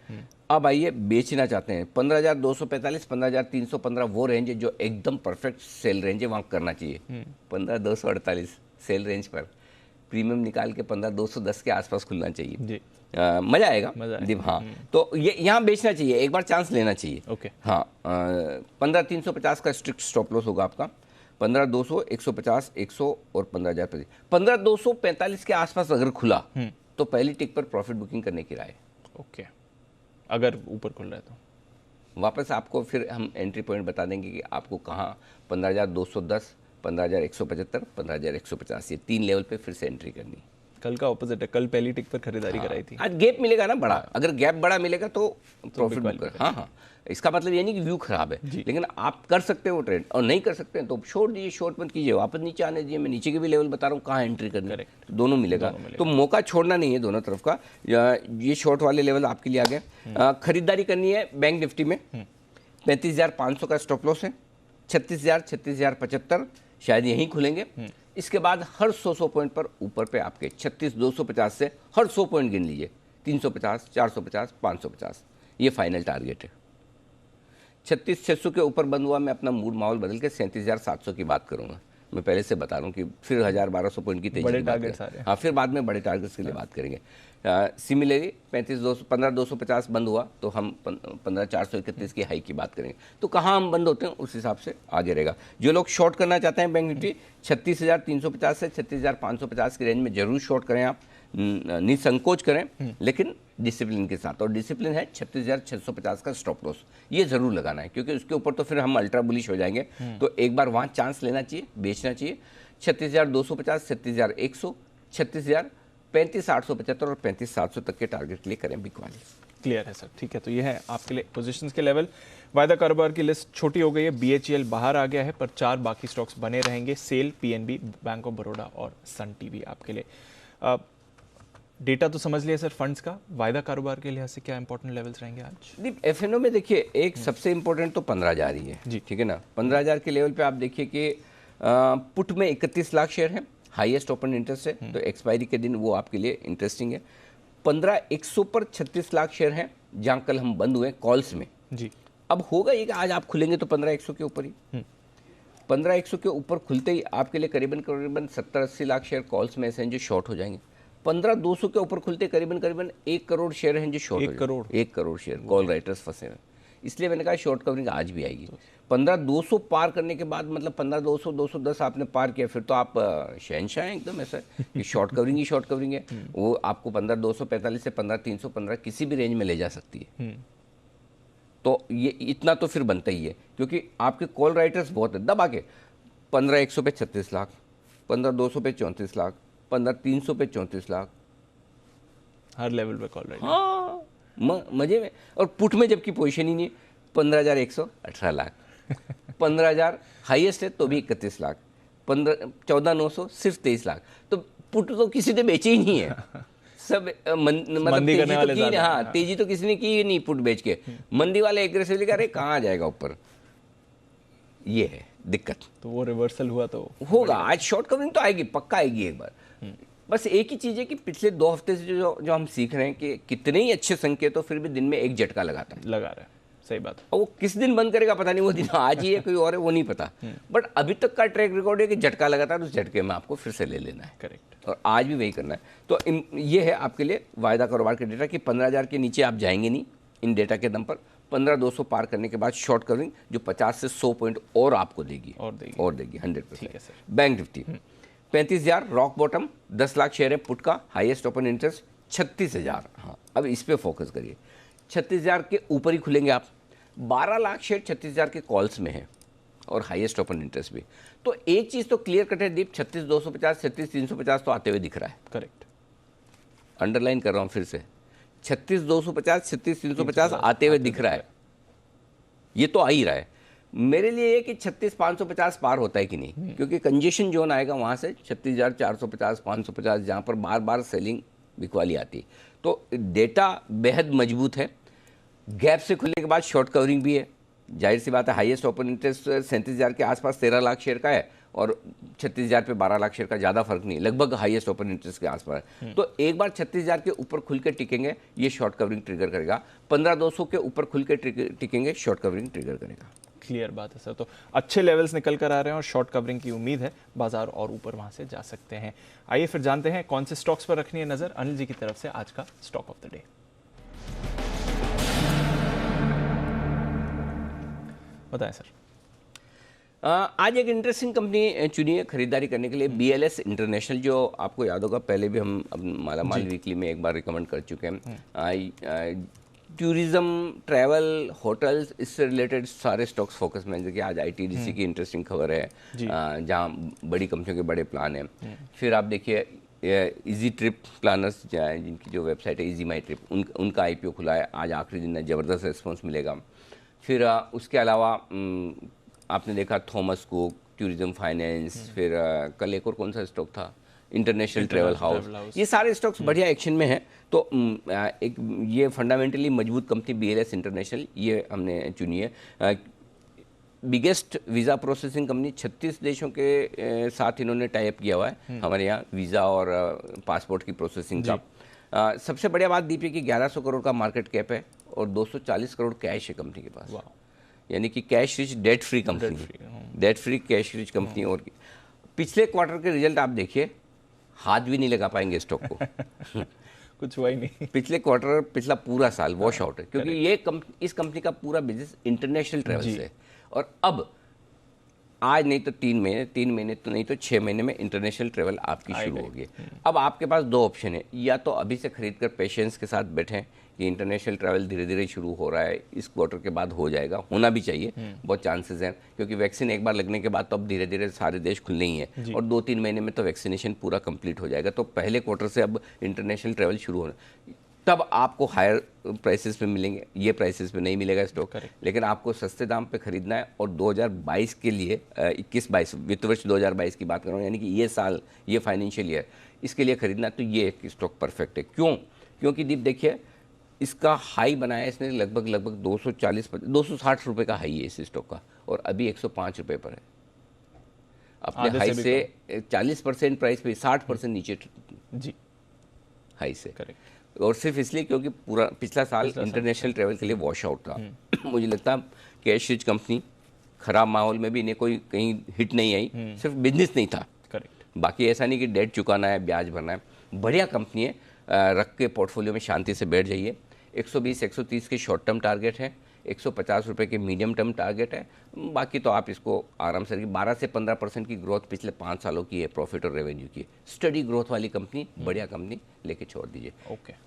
अब आइए बेचना चाहते हैं 15,245, 15,315 वो रेंज है जो एकदम परफेक्ट सेल रेंज है, वहां करना चाहिए। 15,248 सेल रेंज पर प्रीमियम निकाल के 15,210 के आसपास खुलना चाहिए जी, मजा आएगा। मजा आएगा। हाँ, तो ये यहाँ बेचना चाहिए, एक बार चांस लेना चाहिए। ओके, हाँ, 15,350 का स्ट्रिक्ट स्टॉप लॉस होगा आपका, 15,200, 150, 100 और 15,000। 15,245 के आसपास अगर खुला तो पहली टिक पर प्रॉफिट बुकिंग करने की राय। ओके, अगर ऊपर खुल रहा है तो वापस आपको फिर हम एंट्री पॉइंट बता देंगे कि आपको कहाँ 15,210, 15,175, 15,150 ये 3 लेवल पे फिर से एंट्री करनी। कल का ऑपोजिट है, कल पहली टिक पर खरीदारी कराई थी। आज गैप मिलेगा ना बड़ा, अगर गैप बड़ा मिलेगा तो प्रॉफिट बिग बुक कर। हाँ हाँ, इसका मतलब ये नहीं कि व्यू खराब है, जी। लेकिन आप कर सकते हो ट्रेड, और नहीं कर सकते हैं तो छोड़ दीजिए, शॉर्ट मत कीजिए, वापस नीचे आने दीजिए। मैं नीचे के भी लेवल बता रहा हूँ कहाँ एंट्री करनी है, Correct. तो दोनों मिलेगा। तो मौका छोड़ना नहीं है दोनों तरफ का। ये शॉर्ट वाले लेवल आपके लिए आ गए। खरीदारी करनी है बैंक निफ्टी में 35,500 का स्टॉप लॉस है, 36,000, 36,075 शायद यहीं खुलेंगे। इसके बाद हर 100 पॉइंट पर ऊपर पे आपके 36,250 से हर 100 पॉइंट गिन लीजिए, 350, 450, 550 ये फाइनल टारगेट है। 36,600 के ऊपर बंद हुआ, मैं अपना मूड माहौल बदल के 37,700 की बात करूंगा। मैं पहले से बता रहा हूँ कि फिर 1,000-1,200 पॉइंट की तेजी बड़े की बात टारगेट्स आ करें। रहे हैं। हाँ, फिर बाद में बड़े टारगेट्स के लिए बात करेंगे। सिमिलरली 15,250 बंद हुआ तो हम 15,431 की हाई की बात करेंगे। तो कहाँ हम बंद होते हैं उस हिसाब से आगे रहेगा। जो लोग शॉर्ट करना चाहते हैं बैंक निफ्टी 36,350 से 36,550 की रेंज में जरूर शॉर्ट करें आप, निसंकोच करें, लेकिन डिसिप्लिन के साथ। और डिसिप्लिन है 36,650 का स्टॉप लॉस, ये जरूर लगाना है, क्योंकि उसके ऊपर तो फिर हम अल्ट्रा बुलिश हो जाएंगे। तो एक बार वहां चांस लेना चाहिए, बेचना चाहिए। 36,250, 36,100, 36,000, 35,875 और 35,700 तक के टारगेट के लिए करें बिग वाली। क्लियर है सर, ठीक है। तो ये है आपके लिए पोजीशंस के लेवल। वायदा कारोबार की लिस्ट छोटी हो गई है, BHEL बाहर आ गया है, पर 4 बाकी स्टॉक्स बने रहेंगे, SAIL, PNB, bank of Baroda और सन टीवी आपके लिए। डेटा तो समझ लिया सर फंड्स का, वायदा कारोबार के लिहाज से क्या इंपॉर्टेंट लेवल्स रहेंगे आज? FNO में देखिए एक सबसे इंपॉर्टेंट तो 15,000 ही है जी। ठीक है ना। 15,000 के लेवल पे आप देखिए कि पुट में 31 लाख शेयर है, हाईएस्ट ओपन इंटरेस्ट है, तो एक्सपायरी के दिन वो आपके लिए इंटरेस्टिंग है। 15,100 पर 36 लाख शेयर हैं, जहां कल हम बंद हुए कॉल्स में। जी, अब होगा ये कि आज आप खुलेंगे तो 15,100 के ऊपर ही, 15,100 के ऊपर खुलते ही आपके लिए करीबन 70-80 लाख शेयर कॉल्स में ऐसे हैं जो शॉर्ट हो जाएंगे। 15,200 के ऊपर खुलते करीबन 1 करोड़ शेयर हैं जो शॉर्ट हो जाएंगे। 1 करोड़ शेयर कॉल राइटर्स फंसे हैं, इसलिए मैंने कहा शॉर्ट कवरिंग आज भी आएगी। 15,200 पार करने के बाद मतलब 15,200, 210 आपने पार किया, फिर तो आप शहनशाह हैं एकदम। ऐसा कि शॉर्ट कवरिंग ही शॉर्ट कवरिंग है, वो आपको 15,245 से 15,315 किसी भी रेंज में ले जा सकती है। तो ये इतना तो फिर बनता ही है, क्योंकि आपके कॉल राइटर्स बहुत है। दबा के 15,100 पे 36 लाख, 15,200 पे 34 लाख, 15,300 पे 34 लाख, हर लेवल पे कॉल राइट। हाँ मजे में। और पुट में जबकि पोजीशन ही नहीं है, 15,100 18 लाख, 15,000 हाईएस्ट है तो भी 31 लाख, 14,900 सिर्फ 23 लाख। तो पुट तो किसी ने बेचे ही नहीं है, सब मतलब मंदी तेजी करने तो वाले की ज़्यादा हाँ, तेजी तो किसी ने की ही नहीं पुट बेच के। मंदी वाले एग्रेसिवली कह रहे कहाँ जाएगा ऊपर, ये है दिक्कत। तो वो रिवर्सल हुआ तो होगा आज शॉर्ट कवरिंग तो आएगी, पक्का आएगी एक बार। बस एक ही चीज़ है कि पिछले 2 हफ्ते से जो हम सीख रहे हैं कि कितने ही अच्छे संकेत हो फिर भी दिन में एक झटका लगाता है। लगा रहा है, सही बात। और वो किस दिन बंद करेगा पता नहीं, वो दिन आज ही है कोई और है वो नहीं पता, बट अभी तक का ट्रैक रिकॉर्ड है कि झटका लगाता है, उस झटके में आपको फिर से ले लेना है। करेक्ट। और आज भी वही करना है। तो ये है आपके लिए वायदा कारोबार के डेटा कि 15,000 के नीचे आप जाएंगे नहीं इन डेटा के दम पर। 15,200 पार करने के बाद शॉर्ट कवरिंग जो 50 से 100 पॉइंट और आपको देगी, और देगी 100%। ठीक है sir. Bank Nifty 35,000 rock bottom, 10 lakh share है पुट का, हाईएस्ट ओपन इंटरेस्ट 36,000। हाँ, अब इस पे फोकस करिए, 36,000 के ऊपर ही खुलेंगे आप। 12 लाख शेयर 36,000 के कॉल्स में है और हाईएस्ट ओपन इंटरेस्ट भी। तो एक चीज तो क्लियर कट है दीप, 36,250 36,350 तो आते हुए दिख रहा है। करेक्ट, अंडरलाइन कर रहा हूं फिर से, 36,250 36,350 आते हुए दिख रहा है, ये तो आ ही रहा है। मेरे लिए ये कि 36,550 पार होता है कि नहीं, क्योंकि कंजेशन जोन आएगा वहां से 36,450 550 जहां पर बार बार सेलिंग बिकवाली आती है। तो डेटा बेहद मजबूत है, गैप से खुलने के बाद शॉर्ट कवरिंग भी है, जाहिर सी बात है। हाईएस्ट ओपन इंटरेस्ट 37,000 के आसपास 13 लाख शेयर का है और 36,000 पे 12 लाख शेयर का ज़्यादा फर्क नहीं, लगभग हाईएस्ट ओपन इंटरेस्ट के आसपास है। तो एक बार 36,000 के ऊपर खुल के टिकेंगे, ये शॉर्ट कवरिंग ट्रिगर करेगा। 15,200 के ऊपर खुल के टिकेंगे, शॉर्ट कवरिंग ट्रिगर करेगा। क्लियर बात है सर। तो अच्छे लेवल्स निकल कर आ रहे हैं और शॉर्ट कवरिंग की उम्मीद है, बाजार और ऊपर वहां से जा सकते हैं। आइए फिर जानते हैं कौन से स्टॉक्स पर रखनी है नजर अनिल जी की तरफ से आज का स्टॉक ऑफ द डे। बताएं सर। आज एक इंटरेस्टिंग कंपनी चुनी है खरीदारी करने के लिए, BLS इंटरनेशनल, जो आपको याद होगा पहले भी हम मालामाल वीकली में एक बार रिकमेंड कर चुके हैं। टूरिज्म, ट्रैवल, होटल्स, इससे रिलेटेड सारे स्टॉक्स फोकस में, जैसे कि आज ITDC की इंटरेस्टिंग खबर है, जहाँ बड़ी कंपनियों के बड़े प्लान हैं। फिर आप देखिए इजी ट्रिप प्लानर्स जिनकी जो वेबसाइट है इजी माई ट्रिप, उनका IPO खुला है, आज आखिरी दिन है, ज़बरदस्त रिस्पॉन्स मिलेगा। फिर उसके अलावा आपने देखा थॉमस कुक, टूरिज्म फाइनेंस, फिर कल एक और कौन सा स्टॉक था, इंटरनेशनल ट्रैवल हाउस, ये सारे स्टॉक्स बढ़िया एक्शन में हैं। तो एक ये फंडामेंटली मजबूत कंपनी BLS इंटरनेशनल, ये हमने चुनी है। बिगेस्ट वीज़ा प्रोसेसिंग कंपनी, 36 देशों के साथ इन्होंने टाई अप किया हुआ है हमारे यहाँ वीज़ा और पासपोर्ट की प्रोसेसिंग का। सबसे बढ़िया बात दीपी की 1100 करोड़ का मार्केट कैप है और 240 करोड़ कैश है कंपनी के पास, यानी कि cash rich debt free company, debt free cash rich company. और पिछले क्वार्टर के रिजल्ट आप देखिए, हाथ भी नहीं लगा पाएंगे स्टॉक को कुछ हुआ ही नहीं। पिछले क्वार्टर, पिछला पूरा साल वॉश आउट है, क्योंकि ये इस कंपनी का पूरा बिजनेस इंटरनेशनल ट्रैवल से है। और अब आज नहीं तो 3 महीने तो नहीं तो 6 महीने में इंटरनेशनल ट्रैवल आपकी शुरू होगी। अब आपके पास 2 ऑप्शन है, या तो अभी से खरीद कर पेशेंस के साथ बैठें कि इंटरनेशनल ट्रैवल धीरे धीरे शुरू हो रहा है, इस क्वार्टर के बाद हो जाएगा, होना भी चाहिए, बहुत चांसेस हैं, क्योंकि वैक्सीन एक बार लगने के बाद तो अब धीरे धीरे सारे देश खुलने ही है और 2-3 महीने में तो वैक्सीनेशन पूरा कंप्लीट हो जाएगा। तो पहले क्वार्टर से अब इंटरनेशनल ट्रैवल शुरू होना, तब आपको हायर प्राइसेस पे मिलेंगे, ये प्राइसेस पे नहीं मिलेगा स्टॉक, लेकिन आपको सस्ते दाम पे खरीदना है। और 2022 के लिए 21-22 वित्त वर्ष 2022 की बात कर रहा हूँ, यानी कि ये साल, ये फाइनेंशियल ईयर, इसके लिए खरीदना, तो ये एक स्टॉक परफेक्ट है। क्यों? क्योंकि दीप देखिए, इसका हाई बनाया इसने लगभग 260 रुपये का हाई है इस स्टॉक का, और अभी 105 रुपये पर है। अपने हाई से 40% प्राइस पे 60% नीचे जी हाई से। करेक्ट। और सिर्फ इसलिए क्योंकि पूरा पिछला साल इंटरनेशनल ट्रैवल के लिए वॉश आउट था। मुझे लगता है कैश रिच कंपनी, खराब माहौल में भी इन्हें कोई कहीं हिट नहीं आई, सिर्फ बिजनेस नहीं था। करेक्ट। बाकी ऐसा नहीं कि डेट चुकाना है, ब्याज भरना है, बढ़िया कंपनी है, रख के पोर्टफोलियो में शांति से बैठ जाइए। 120-130 के शॉर्ट टर्म टारगेट है, 150 रुपये के मीडियम टर्म टारगेट है। बाकी तो आप इसको आराम से, 12 से 15% की ग्रोथ पिछले 5 सालों की है, प्रॉफिट और रेवेन्यू की, स्टडी ग्रोथ वाली कंपनी, बढ़िया कंपनी, लेके छोड़ दीजिए। ओके,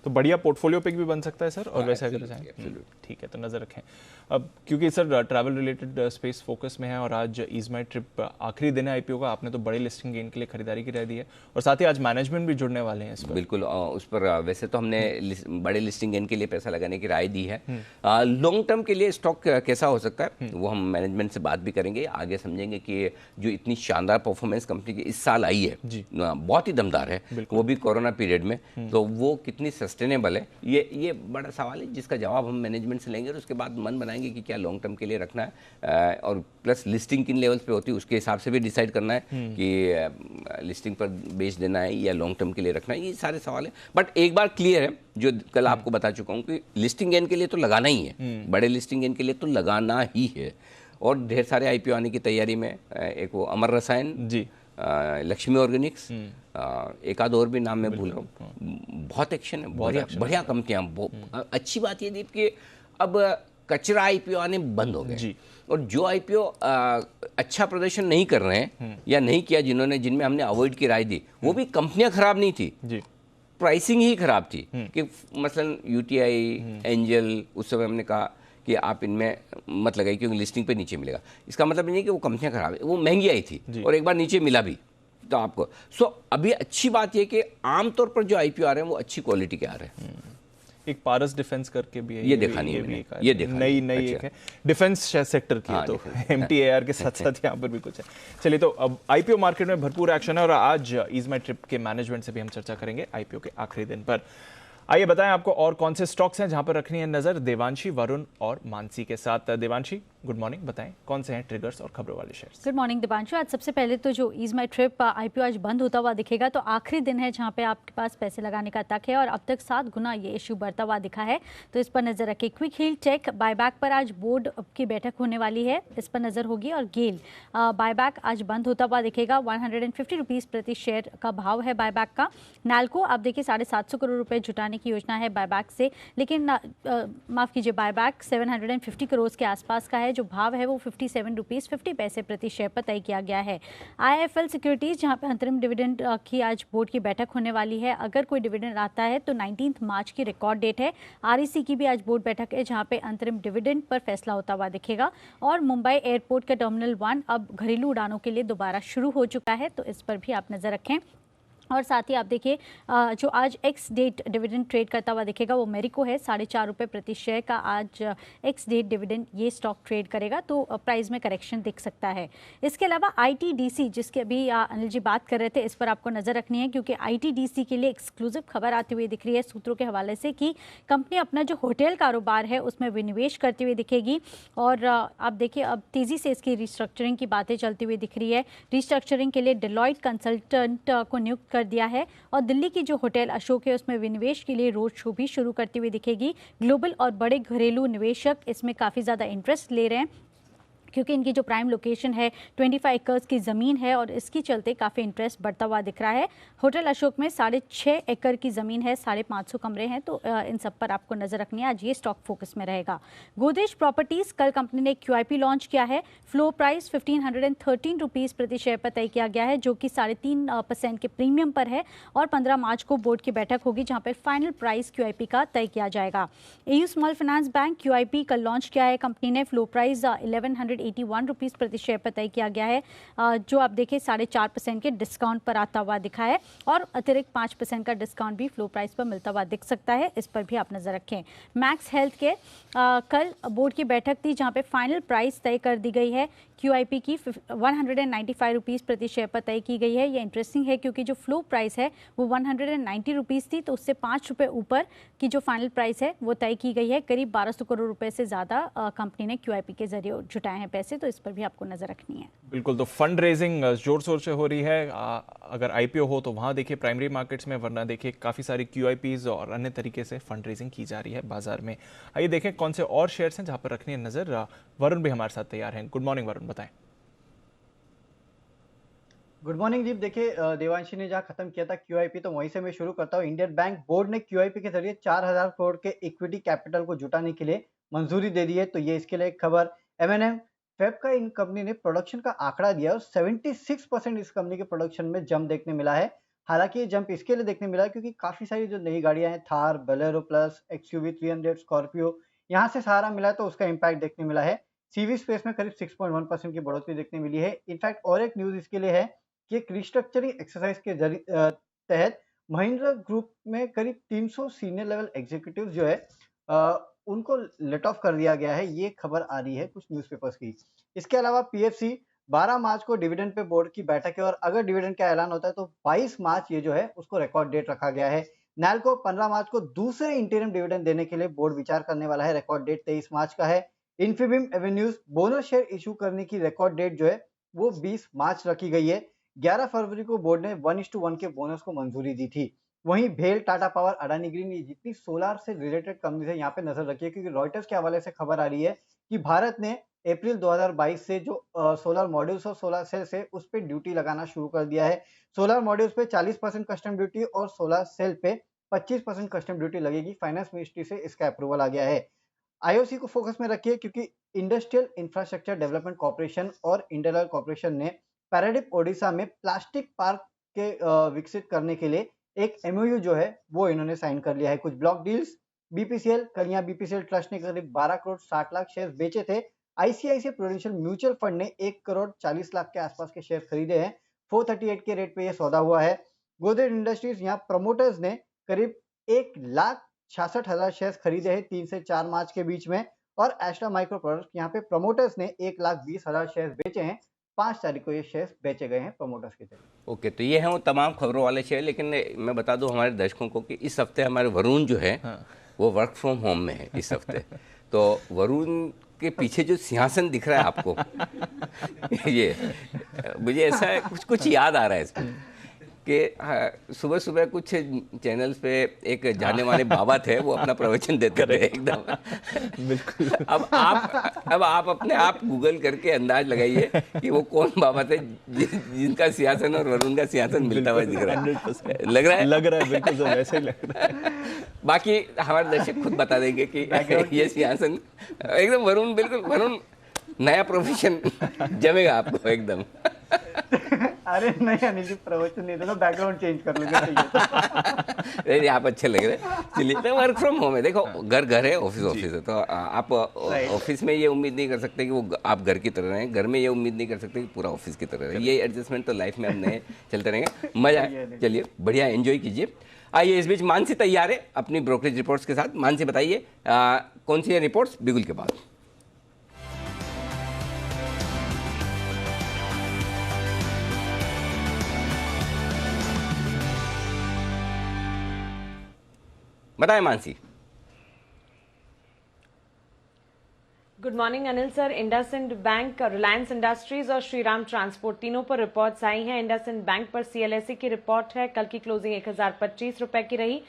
तो बढ़िया पोर्टफोलियो पिक भी बन सकता है सर, और वैसे अगर चाहें ठीक है तो नज़र रखें। अब क्योंकि sir travel related space focus में है और आज इज माई ट्रिप आखिरी दिन है IPO का, आपने तो बड़े लिस्टिंग गेन के लिए खरीदारी की राय दी है, और साथ ही आज मैनेजमेंट भी जुड़ने वाले हैं इस पर। बिल्कुल, उस पर वैसे तो हमने बड़े लिस्टिंग गेन के लिए पैसा लगाने की राय दी है। लॉन्ग टर्म के लिए स्टॉक कैसा हो सकता है वो हम मैनेजमेंट से बात भी करेंगे, आगे समझेंगे कि जो इतनी शानदार परफॉर्मेंस कंपनी की इस साल आई है, बहुत ही दमदार है, वो भी कोरोना पीरियड में, तो वो कितनी सस्टेनेबल है, ये बड़ा सवाल है जिसका जवाब हम मैनेजमेंट से लेंगे, और उसके बाद मन बनाएंगे कि क्या लॉन्ग टर्म के लिए रखना है, और प्लस लिस्टिंग किन लेवल्स पे होती है उसके हिसाब से भी डिसाइड करना है कि लिस्टिंग पर बेच देना है या लॉन्ग टर्म के लिए रखना है, ये सारे सवाल है। बट एक बार क्लियर है, जो कल आपको बता चुका हूँ कि लिस्टिंग गेन के लिए तो लगाना ही है, बड़े लिस्टिंग गेन के लिए तो लगाना ही है, और ढेर सारे IPO आने की तैयारी में, एक वो अमर रसायन जी, लक्ष्मी ऑर्गेनिक्स, एक आध और भी नाम मैं भूल रहा हूँ, बहुत एक्शन है, बढ़िया कंपनियां। अच्छी बात ये दीप कि अब कचरा IPO आने बंद हो गए, और जो IPO अच्छा प्रदर्शन नहीं कर रहे हैं या नहीं किया, जिनमें हमने अवॉइड की राय दी, वो भी कंपनियां खराब नहीं थी, प्राइसिंग ही खराब थी। कि मसलन UTI, एंजल, उस समय हमने कहा कि आप इनमें मत लगाइए क्योंकि लिस्टिंग पे नीचे मिलेगा। इसका मतलब नहीं है कि वो कंपनियां खराब है, वो महंगी आई थी और एक बार नीचे मिला भी तो आपको। अभी अच्छी बात यह कि आमतौर पर जो आईपीओ आ रहे हैं वो अच्छी क्वालिटी के आ रहे हैं। एक पारस डिफेंस करके भी है, ये देखा नहीं भी मैंने, ये देखा नई नहीं। एक है डिफेंस सेक्टर की, हाँ, तो एमटीएआर के साथ साथ यहाँ पर भी कुछ है। चलिए, तो अब आईपीओ मार्केट में भरपूर एक्शन है और आज ईज माई ट्रिप के मैनेजमेंट से भी हम चर्चा करेंगे आईपीओ के आखिरी दिन पर। आइए बताएं आपको और कौन से स्टॉक्स हैं जहां पर रखनी है नजर, देवांशी, वरुण और मानसी के साथ। देवांशी, गुड मॉर्निंग, बताएं कौन से हैं ट्रिगर्स और खबरों वाले शेयर्स। Good morning Divanshu. आज सबसे पहले तो जो ईज माई ट्रिप आईपीओ आज बंद होता हुआ दिखेगा, तो आखिरी दिन है जहां पे आपके पास पैसे लगाने का तक है और अब तक 7 गुना ये इश्यू बढ़ता हुआ दिखा है, तो इस पर नजर रखें। क्विक हील टेक बायबैक पर आज बोर्ड की बैठक होने वाली है, इस पर नजर होगी। और गेल बायबैक आज बंद होता हुआ दिखेगा, 150 रुपीज़ प्रति शेयर का भाव है बायबैक का। नाल्को आप देखिए 750 करोड़ रुपए जुटाने की योजना है बायबैक से, लेकिन माफ कीजिए बायबैक 750 करोड़ के आसपास का है। जो भाव है वो 57 रुपीज़ 50 पैसे प्रति शेयर पर तय किया गया है। आईएफएल सिक्योरिटीज जहां पर अंतरिम डिविडेंड की आज बोर्ड की बैठक होने वाली है, अगर कोई डिविडेंड आता है तो 19 मार्च की रिकॉर्ड डेट है। आरईसी की भी आज बोर्ड बैठक है जहां पे अंतरिम डिविडेंड पर फैसला होता हुआ दिखेगा। और मुंबई एयरपोर्ट का टर्मिनल 1 अब घरेलू उड़ानों के लिए दोबारा शुरू हो चुका है, तो इस पर भी आप नजर रखें। और साथ ही आप देखिए जो आज एक्स डेट डिविडेंड ट्रेड करता हुआ दिखेगा वो मेरिको है, 4.5 रुपये प्रति शेयर का आज एक्स डेट डिविडेंड ये स्टॉक ट्रेड करेगा, तो प्राइस में करेक्शन दिख सकता है। इसके अलावा आईटीडीसी, जिसके अभी अनिल जी बात कर रहे थे, इस पर आपको नज़र रखनी है क्योंकि आईटीडीसी के लिए एक्सक्लूसिव खबर आती हुई दिख रही है सूत्रों के हवाले से कि कंपनी अपना जो होटल कारोबार है उसमें विनिवेश करती हुई दिखेगी। और आप देखिए अब तेज़ी से इसकी रिस्ट्रक्चरिंग की बातें चलती हुई दिख रही है। रिस्ट्रक्चरिंग के लिए डेलॉयट कंसल्टेंट को नियुक्त कर दिया है और दिल्ली की जो होटल अशोक है उसमें विनिवेश के लिए रोड शो भी शुरू करती हुई दिखेगी। ग्लोबल और बड़े घरेलू निवेशक इसमें काफ़ी ज़्यादा इंटरेस्ट ले रहे हैं क्योंकि इनकी जो प्राइम लोकेशन है 25 एकर्स की ज़मीन है और इसकी चलते काफ़ी इंटरेस्ट बढ़ता हुआ दिख रहा है। होटल अशोक में 6.5 एकड़ की ज़मीन है, 550 कमरे हैं, तो इन सब पर आपको नज़र रखनी है। आज ये स्टॉक फोकस में रहेगा। गोदरेज प्रॉपर्टीज़, कल कंपनी ने QIP लॉन्च किया है। फ्लोर प्राइस 1513 रुपीज़ प्रति शेयर पर तय किया गया है, जो कि 3.5% के प्रीमियम पर है। और 15 मार्च को बोर्ड की बैठक होगी जहाँ पर फाइनल प्राइस QIP का तय किया जाएगा। AU small finance bank QIP कल लॉन्च किया है कंपनी ने। फ्लोर प्राइस 1181 रुपीज़ प्रति शेयर पर तय किया गया है, जो आप देखिए 4.5% के डिस्काउंट पर आता हुआ दिखा है और अतिरिक्त 5% का डिस्काउंट भी फ्लो प्राइस पर मिलता हुआ दिख सकता है, इस पर भी आप नज़र रखें। मैक्स हेल्थ के कल बोर्ड की बैठक थी जहां पे फाइनल प्राइस तय कर दी गई है QIP की 195 रुपीज़ प्रति शेयर पर तय की गई है। ये इंटरेस्टिंग है क्योंकि जो फ्लो प्राइस है वो 190 रुपीज़ थी, तो उससे 5 रुपये ऊपर की जो फाइनल प्राइस है वो तय की गई है। करीब 1200 करोड़ रुपए से ज़्यादा कंपनी ने QIP के जरिए जुटाए हैं पैसे, तो इस पर भी आपको नज़र रखनी है। बिल्कुल, तो फंड रेजिंग जोर शोर से हो रही है। अगर आईपीओ हो तो वहाँ देखिए प्राइमरी मार्केट्स में, वरना देखिए काफ़ी सारी QIPs और अन्य तरीके से फंड रेजिंग की जा रही है बाजार में। आइए देखें कौन से और शेयर्स हैं जहाँ पर रखनी है नज़र। वरुण भी हमारे साथ तैयार हैं। गुड मॉर्निंग वरुण, बताएं। गुड मॉर्निंग दीप। देखिए देवांशी ने जहां खत्म किया था QIP, तो वहीं से मैं शुरू करता हूं। इंडियन बैंक बोर्ड ने QIP के जरिए 4000 करोड़ के इक्विटी कैपिटल को जुटाने के लिए मंजूरी दे दी है, तो ये इसके लिए एक खबर। M&M फेब का इन कंपनी ने प्रोडक्शन का आंकड़ा दिया और 76% इस कंपनी के प्रोडक्शन में जंप देखने मिला है। हालांकि ये जंप इसके लिए देखने मिला है क्योंकि काफी सारी जो नई गाड़ियां हैं, Thar, Bolero plus, XUV 300, Scorpio, यहाँ से सहारा मिला है, तो उसका इम्पैक्ट देखने मिला है। CV स्पेस में करीब 6.1% की बढ़ोतरी देखने मिली है। इनफैक्ट और एक न्यूज इसके लिए है कि एक रिस्ट्रक्चरिंग एक्सरसाइज के तहत महिंद्रा ग्रुप में करीब 300 सीनियर लेवल एग्जीक्यूटिव जो है उनको लेट ऑफ कर दिया गया है। ये खबर आ रही है कुछ न्यूज़पेपर्स की। इसके अलावा PFC 12 मार्च को डिविडेंड पे बोर्ड की बैठक है और अगर डिविडेंड का ऐलान होता है तो 22 मार्च ये जो है उसको रिकॉर्ड डेट रखा गया है। नैल्को 15 मार्च को दूसरे इंटीरियम डिविडेंड देने के लिए बोर्ड विचार करने वाला है, रिकॉर्ड डेट 23 मार्च का है। Infibeam avenues bonus share issue करने की रिकॉर्ड डेट जो है वो 20 मार्च रखी गई है। 11 फरवरी को बोर्ड ने 1:1 के बोनस को मंजूरी दी थी। वहीं भेल, टाटा पावर, अडानी ग्रीन, ये जितनी सोलर से रिलेटेड कंपनीज है यहाँ पे नजर रखिए क्योंकि रॉयटर्स के हवाले से खबर आ रही है कि भारत ने अप्रैल 2022 से जो सोलर मॉड्यूल्स और सोलर सेल्स है उस पे ड्यूटी लगाना शुरू कर दिया है। सोलर मॉड्यूल्स पे 40% कस्टम ड्यूटी और सोलर सेल पे 25% कस्टम ड्यूटी लगेगी। फाइनेंस मिनिस्ट्री से इसका अप्रूवल आ गया है। IOC को फोकस में रखिए क्योंकि इंडस्ट्रियल इंफ्रास्ट्रक्चर डेवलपमेंट कॉर्पोरेशन और इंडियन ऑयल कॉर्पोरेशन ने पैराडिप ओडिशा में प्लास्टिक पार्क के विकसित करने के लिए एक MOU जो है वो इन्होंने साइन कर लिया है। कुछ ब्लॉक डील्स बीपीसीएल, कल यहाँ बीपीसीएल ट्रस्ट ने करीब 12 करोड़ 60 लाख शेयर बेचे थे। आईसीआईसीआई प्रूडेंशियल म्यूचुअल फंड ने 1 करोड़ 40 लाख के आसपास के शेयर खरीदे हैं। 438 के रेट पे ये सौदा हुआ है। गोदरेज इंडस्ट्रीज यहाँ प्रमोटर्स ने करीब 1,66,000 शेयर खरीदे हैं 3 से 4 मार्च के बीच में। और एस्ट्रा माइक्रो प्रोडक्ट्स यहाँ पे प्रमोटर्स ने 1,20,000 शेयर बेचे हैं। 5 तारीख को ये शेयर बेचे गए हैं प्रमोटर्स की तरफ। ओके, तो ये हैं वो तमाम खबरों वाले शेयर। लेकिन मैं बता दूं हमारे दर्शकों को कि इस हफ्ते हमारे वरुण जो है वो वर्क फ्रॉम होम में है इस हफ्ते। तो वरुण के पीछे जो सिंहासन दिख रहा है आपको ये मुझे ऐसा कुछ याद आ रहा है इसमें कि सुबह सुबह कुछ चैनल्स पे एक जाने माने बाबा थे, वो अपना प्रवचन देते थे एकदम। बिल्कुल। अब आप अपने आप गूगल करके अंदाज लगाइए कि वो कौन बाबा थे जिनका सिंहासन और वरुण का सिंहासन मिलता हुआ दिख रहा है। लग रहा है बिल्कुल सर, वैसे ही लग रहा है। बाकी हमारे दर्शक खुद बता देंगे कि ये सिंहासन एकदम वरुण नया प्रोफेशन जमेगा आपको एकदम। अरे नहीं अनिल जी, प्रवचन नहीं दूंगा, बैकग्राउंड चेंज कर लूंगा। नहीं, आप अच्छे लग रहे हैं। चलिए, तो वर्क फ्रॉम होम है। देखो, घर है, ऑफिस है, तो आप ऑफिस में ये उम्मीद नहीं कर सकते कि वो आप घर की तरह रहें, घर में ये उम्मीद नहीं कर सकते कि पूरा ऑफिस की तरह रहे। ये एडजस्टमेंट तो लाइफ में हम नए चलते रहेंगे। मजा, चलिए बढ़िया एंजॉय कीजिए। आइए, इस बीच मानसी तैयार है अपनी ब्रोकरेज रिपोर्ट्स के साथ। मानसी बताइए कौन सी है रिपोर्ट्स बिगुल के बाद। बताएं Mansi. Good morning Anil sir. IndusInd bank, Reliance industries और श्रीराम ट्रांसपोर्ट तीनों पर रिपोर्ट्स आई हैं। इंडसइंड बैंक पर सीएलएसए की रिपोर्ट है। कल की क्लोजिंग 1025 रुपए की रही।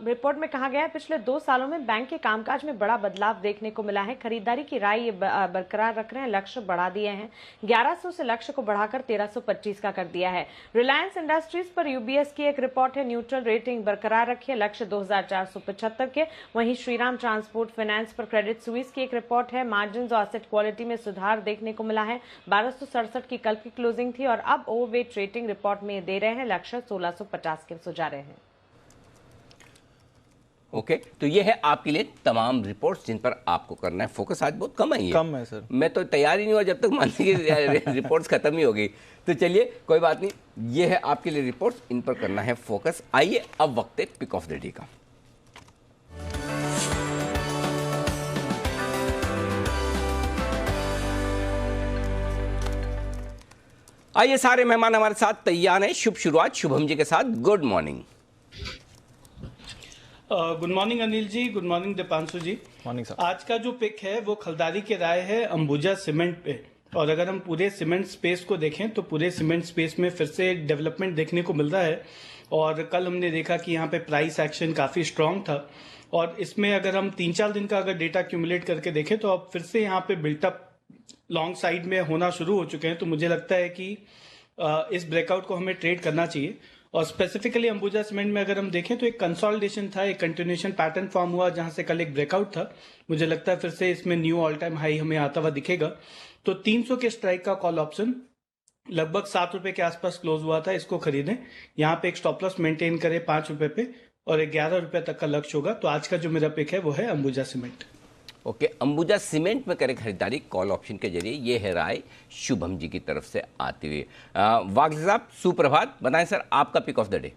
रिपोर्ट में कहा गया है पिछले 2 सालों में बैंक के कामकाज में बड़ा बदलाव देखने को मिला है। खरीदारी की राय बरकरार रख रहे हैं, लक्ष्य बढ़ा दिए हैं। 1100 से लक्ष्य को बढ़ाकर 1325 का कर दिया है। रिलायंस इंडस्ट्रीज पर यूबीएस की एक रिपोर्ट है, न्यूट्रल रेटिंग बरकरार रखी है, लक्ष्य 2475 के। वहीं श्रीराम ट्रांसपोर्ट फाइनेंस पर क्रेडिट स्विस की एक रिपोर्ट है, मार्जिन और एसेट क्वालिटी में सुधार देखने को मिला है। 1267 की कल की क्लोजिंग थी और अब ओवरवेट रेटिंग रिपोर्ट में दे रहे हैं, लक्ष्य 1650 के सुझा रहे हैं। ओके, तो ये है आपके लिए तमाम रिपोर्ट्स जिन पर आपको करना है फोकस। आज बहुत कम है सर। मैं तो तैयार ही नहीं हुआ जब तक मानसी की रिपोर्ट्स खत्म ही हो गई। तो चलिए, कोई बात नहीं, ये है आपके लिए रिपोर्ट्स, इन पर करना है फोकस। आइए, अब वक्त है पिक ऑफ द डे का। आइए, सारे मेहमान हमारे साथ तैयार हैं। शुभ शुरुआत शुभम जी के साथ। Good morning. Good morning Anil ji, good morning Deepanshu ji. Morning sir. आज का जो पिक है वो खलदारी की राय है अंबुजा सीमेंट पे। और अगर हम पूरे सीमेंट स्पेस को देखें तो पूरे सीमेंट स्पेस में फिर से एक डेवलपमेंट देखने को मिल रहा है। और कल हमने देखा कि यहाँ पे प्राइस एक्शन काफी स्ट्रांग था। और इसमें अगर हम 3-4 दिन का अगर डेटा एक्यूमुलेट करके देखें तो अब फिर से यहाँ पे बिल्टअप लॉन्ग साइड में होना शुरू हो चुके हैं। तो मुझे लगता है कि इस ब्रेकआउट को हमें ट्रेड करना चाहिए। और स्पेसिफिकली अंबुजा सीमेंट में अगर हम देखें तो एक कंसोलिडेशन था, एक कंटिन्यूएशन पैटर्न फॉर्म हुआ जहां से कल एक ब्रेकआउट था। मुझे लगता है फिर से इसमें न्यू ऑल टाइम हाई हमें आता हुआ दिखेगा। तो 300 के स्ट्राइक का कॉल ऑप्शन लगभग 7 रुपए के आसपास क्लोज हुआ था, इसको खरीदें। यहाँ पे एक स्टॉप लॉस मेंटेन करें 5 रुपए पे और 11 रुपए तक का लक्ष्य होगा। तो आज का जो मेरा पिक है वो है Ambuja cement. Okay, Ambuja cement में करें खरीदारी कॉल ऑप्शन के जरिए। ये है राय शुभम जी की तरफ से आती हुई। वागले साहब, सुप्रभात। बताएं सर, आपका pick of the day.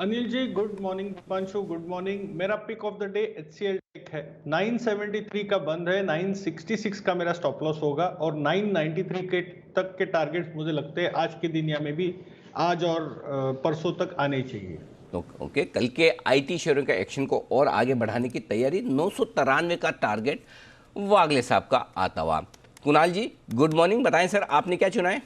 Anil ji good morning. Deepanshu good morning. मेरा pick of the day HCL tech है। 973 का बंद है, 966 का मेरा स्टॉप लॉस होगा और 993 के तक के टारगेट्स मुझे लगते हैं आज के दिन या में भी आज और परसों तक आने चाहिए। ओके, कल के आईटी शेयरों के एक्शन को और आगे बढ़ाने की तैयारी। 993 का टारगेट वागले साहब का आता हुआ। कुणाल जी, गुड मॉर्निंग। बताएं सर, आपने क्या चुना है?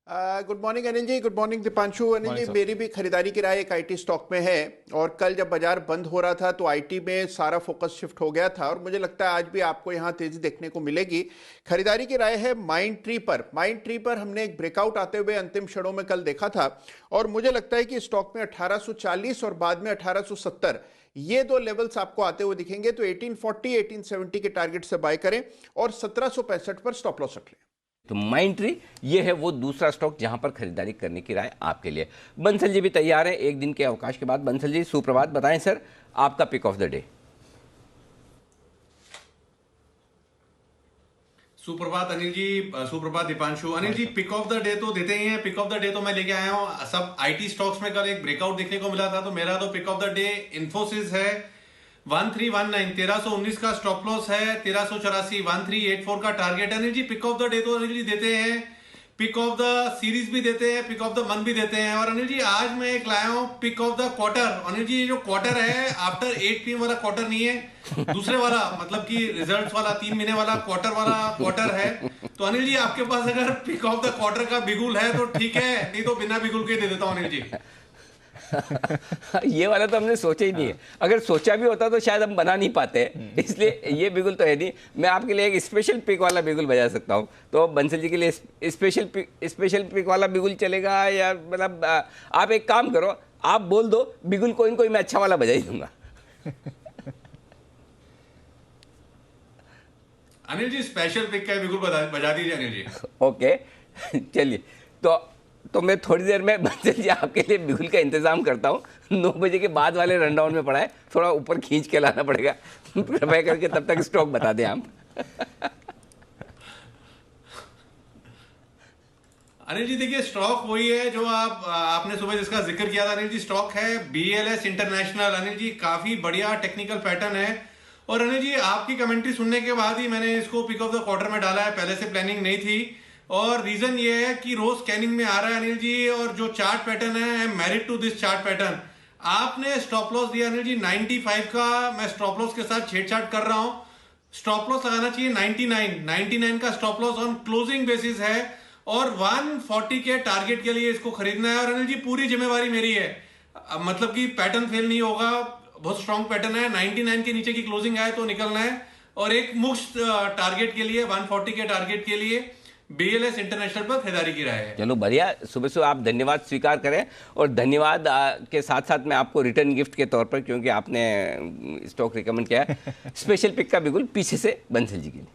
Good morning Anil ji, good morning Deepanshu. Anil ji, मेरी भी खरीदारी की राय एक आईटी स्टॉक में है और कल जब बाजार बंद हो रहा था तो आईटी में सारा फोकस शिफ्ट हो गया था और मुझे लगता है आज भी आपको यहां तेजी देखने को मिलेगी। खरीदारी की राय है माइंड ट्री पर। माइंड ट्री पर हमने एक ब्रेकआउट आते हुए अंतिम क्षणों में कल देखा था और मुझे लगता है कि स्टॉक में 1840 और बाद में 1870 ये 2 लेवल्स आपको आते हुए दिखेंगे। तो 1840 1870 के टारगेट से बाय करें और 1765 पर स्टॉप लॉस रख लें। तो माइंट्री ये है वो दूसरा स्टॉक जहां पर खरीदारी करने की राय आपके लिए। बंसल जी भी तैयार हैं एक दिन के अवकाश के बाद। बंसल जी सुप्रभात, बताएं सर आपका पिक ऑफ द डे। सुप्रभात अनिल जी, सुप्रभात Deepanshu. Anil ji pick of the day तो देते ही हैं। पिक ऑफ द डे तो मैं लेके आया हूँ सब आईटी स्टॉक्स में। कल एक ब्रेकआउट देखने को मिला था, तो मेरा तो pick of the day Infosys है 1319, 1319 का स्टॉप लॉस है, 1384, 1384 का टारगेट है। Anil ji pick of the day तो अनिल जी देते हैं, पिक ऑफ द सीरीज भी देते हैं, पिक ऑफ द मंथ भी देते हैं। और अनिल जी आज मैं एक लाया हूं pick of the quarter. Anil ji ये जो क्वार्टर है आफ्टर 8 PM वाला क्वार्टर नहीं है, दूसरे वाला मतलब कि रिजल्ट्स वाला 3 महीने वाला क्वार्टर है। तो अनिल जी आपके पास अगर पिक ऑफ द क्वार्टर का बिगुल है तो ठीक है, नहीं तो बिना बिगुल के दे देता हूं अनिल जी। ये वाला तो हमने सोचा ही नहीं है। अगर सोचा भी होता तो शायद हम बना नहीं पाते, इसलिए ये बिगुल तो है नहीं। मैं आपके लिए एक स्पेशल पिक वाला बिगुल बजा सकता हूँ। तो बंसल जी के लिए स्पेशल पिक वाला बिगुल चलेगा, या मतलब आप एक काम करो, आप बोल दो बिगुल कोई मैं अच्छा वाला बजा ही दूंगा। अनिल जी स्पेशल पिक का बिगुल बजा दीजिए अनिल जी। ओके चलिए, तो मैं थोड़ी देर में बंसल जी आपके लिए बिगुल का इंतजाम करता हूँ। 9 बजे के बाद वाले रनडाउन में पड़ा है, थोड़ा ऊपर खींच के लाना पड़ेगा। कृपया करके तब तक स्टॉक बता दें आप। अनिल जी देखिए स्टॉक वही है जो आपने सुबह जिसका जिक्र किया था अनिल जी। स्टॉक है BLS इंटरनेशनल। अनिल जी काफी बढ़िया टेक्निकल पैटर्न है। और अनिल जी आपकी कमेंट्री सुनने के बाद ही मैंने इसको पिक ऑफ द क्वार्टर में डाला है, पहले से प्लानिंग नहीं थी। और रीजन ये है कि रोज स्कैनिंग में आ रहा है अनिल जी, और जो चार्ट पैटर्न है, I am married to this chart pattern. आपने स्टॉप लॉस दिया अनिल जी 95 का, मैं स्टॉप लॉस के साथ छेड़छाड़ कर रहा हूं। स्टॉप लॉस लगाना चाहिए 99 का stop loss on closing basis है, और 140 के टारगेट के लिए इसको खरीदना है। और अनिल जी पूरी जिम्मेवारी मेरी है, मतलब कि पैटर्न फेल नहीं होगा, बहुत स्ट्रॉन्ग पैटर्न है। 99 के नीचे की क्लोजिंग आए तो निकलना है, और एक मुश्त टारगेट के लिए 140 के टारगेट के लिए BLS इंटरनेशनल पर खरीदारी की राय है। चलो बढ़िया, सुबह आप धन्यवाद स्वीकार करें, और धन्यवाद के साथ साथ मैं आपको रिटर्न गिफ्ट के तौर पर, क्योंकि आपने स्टॉक रिकमेंड किया है, स्पेशल पिक का बिगुल पीछे से बंसल जी के लिए।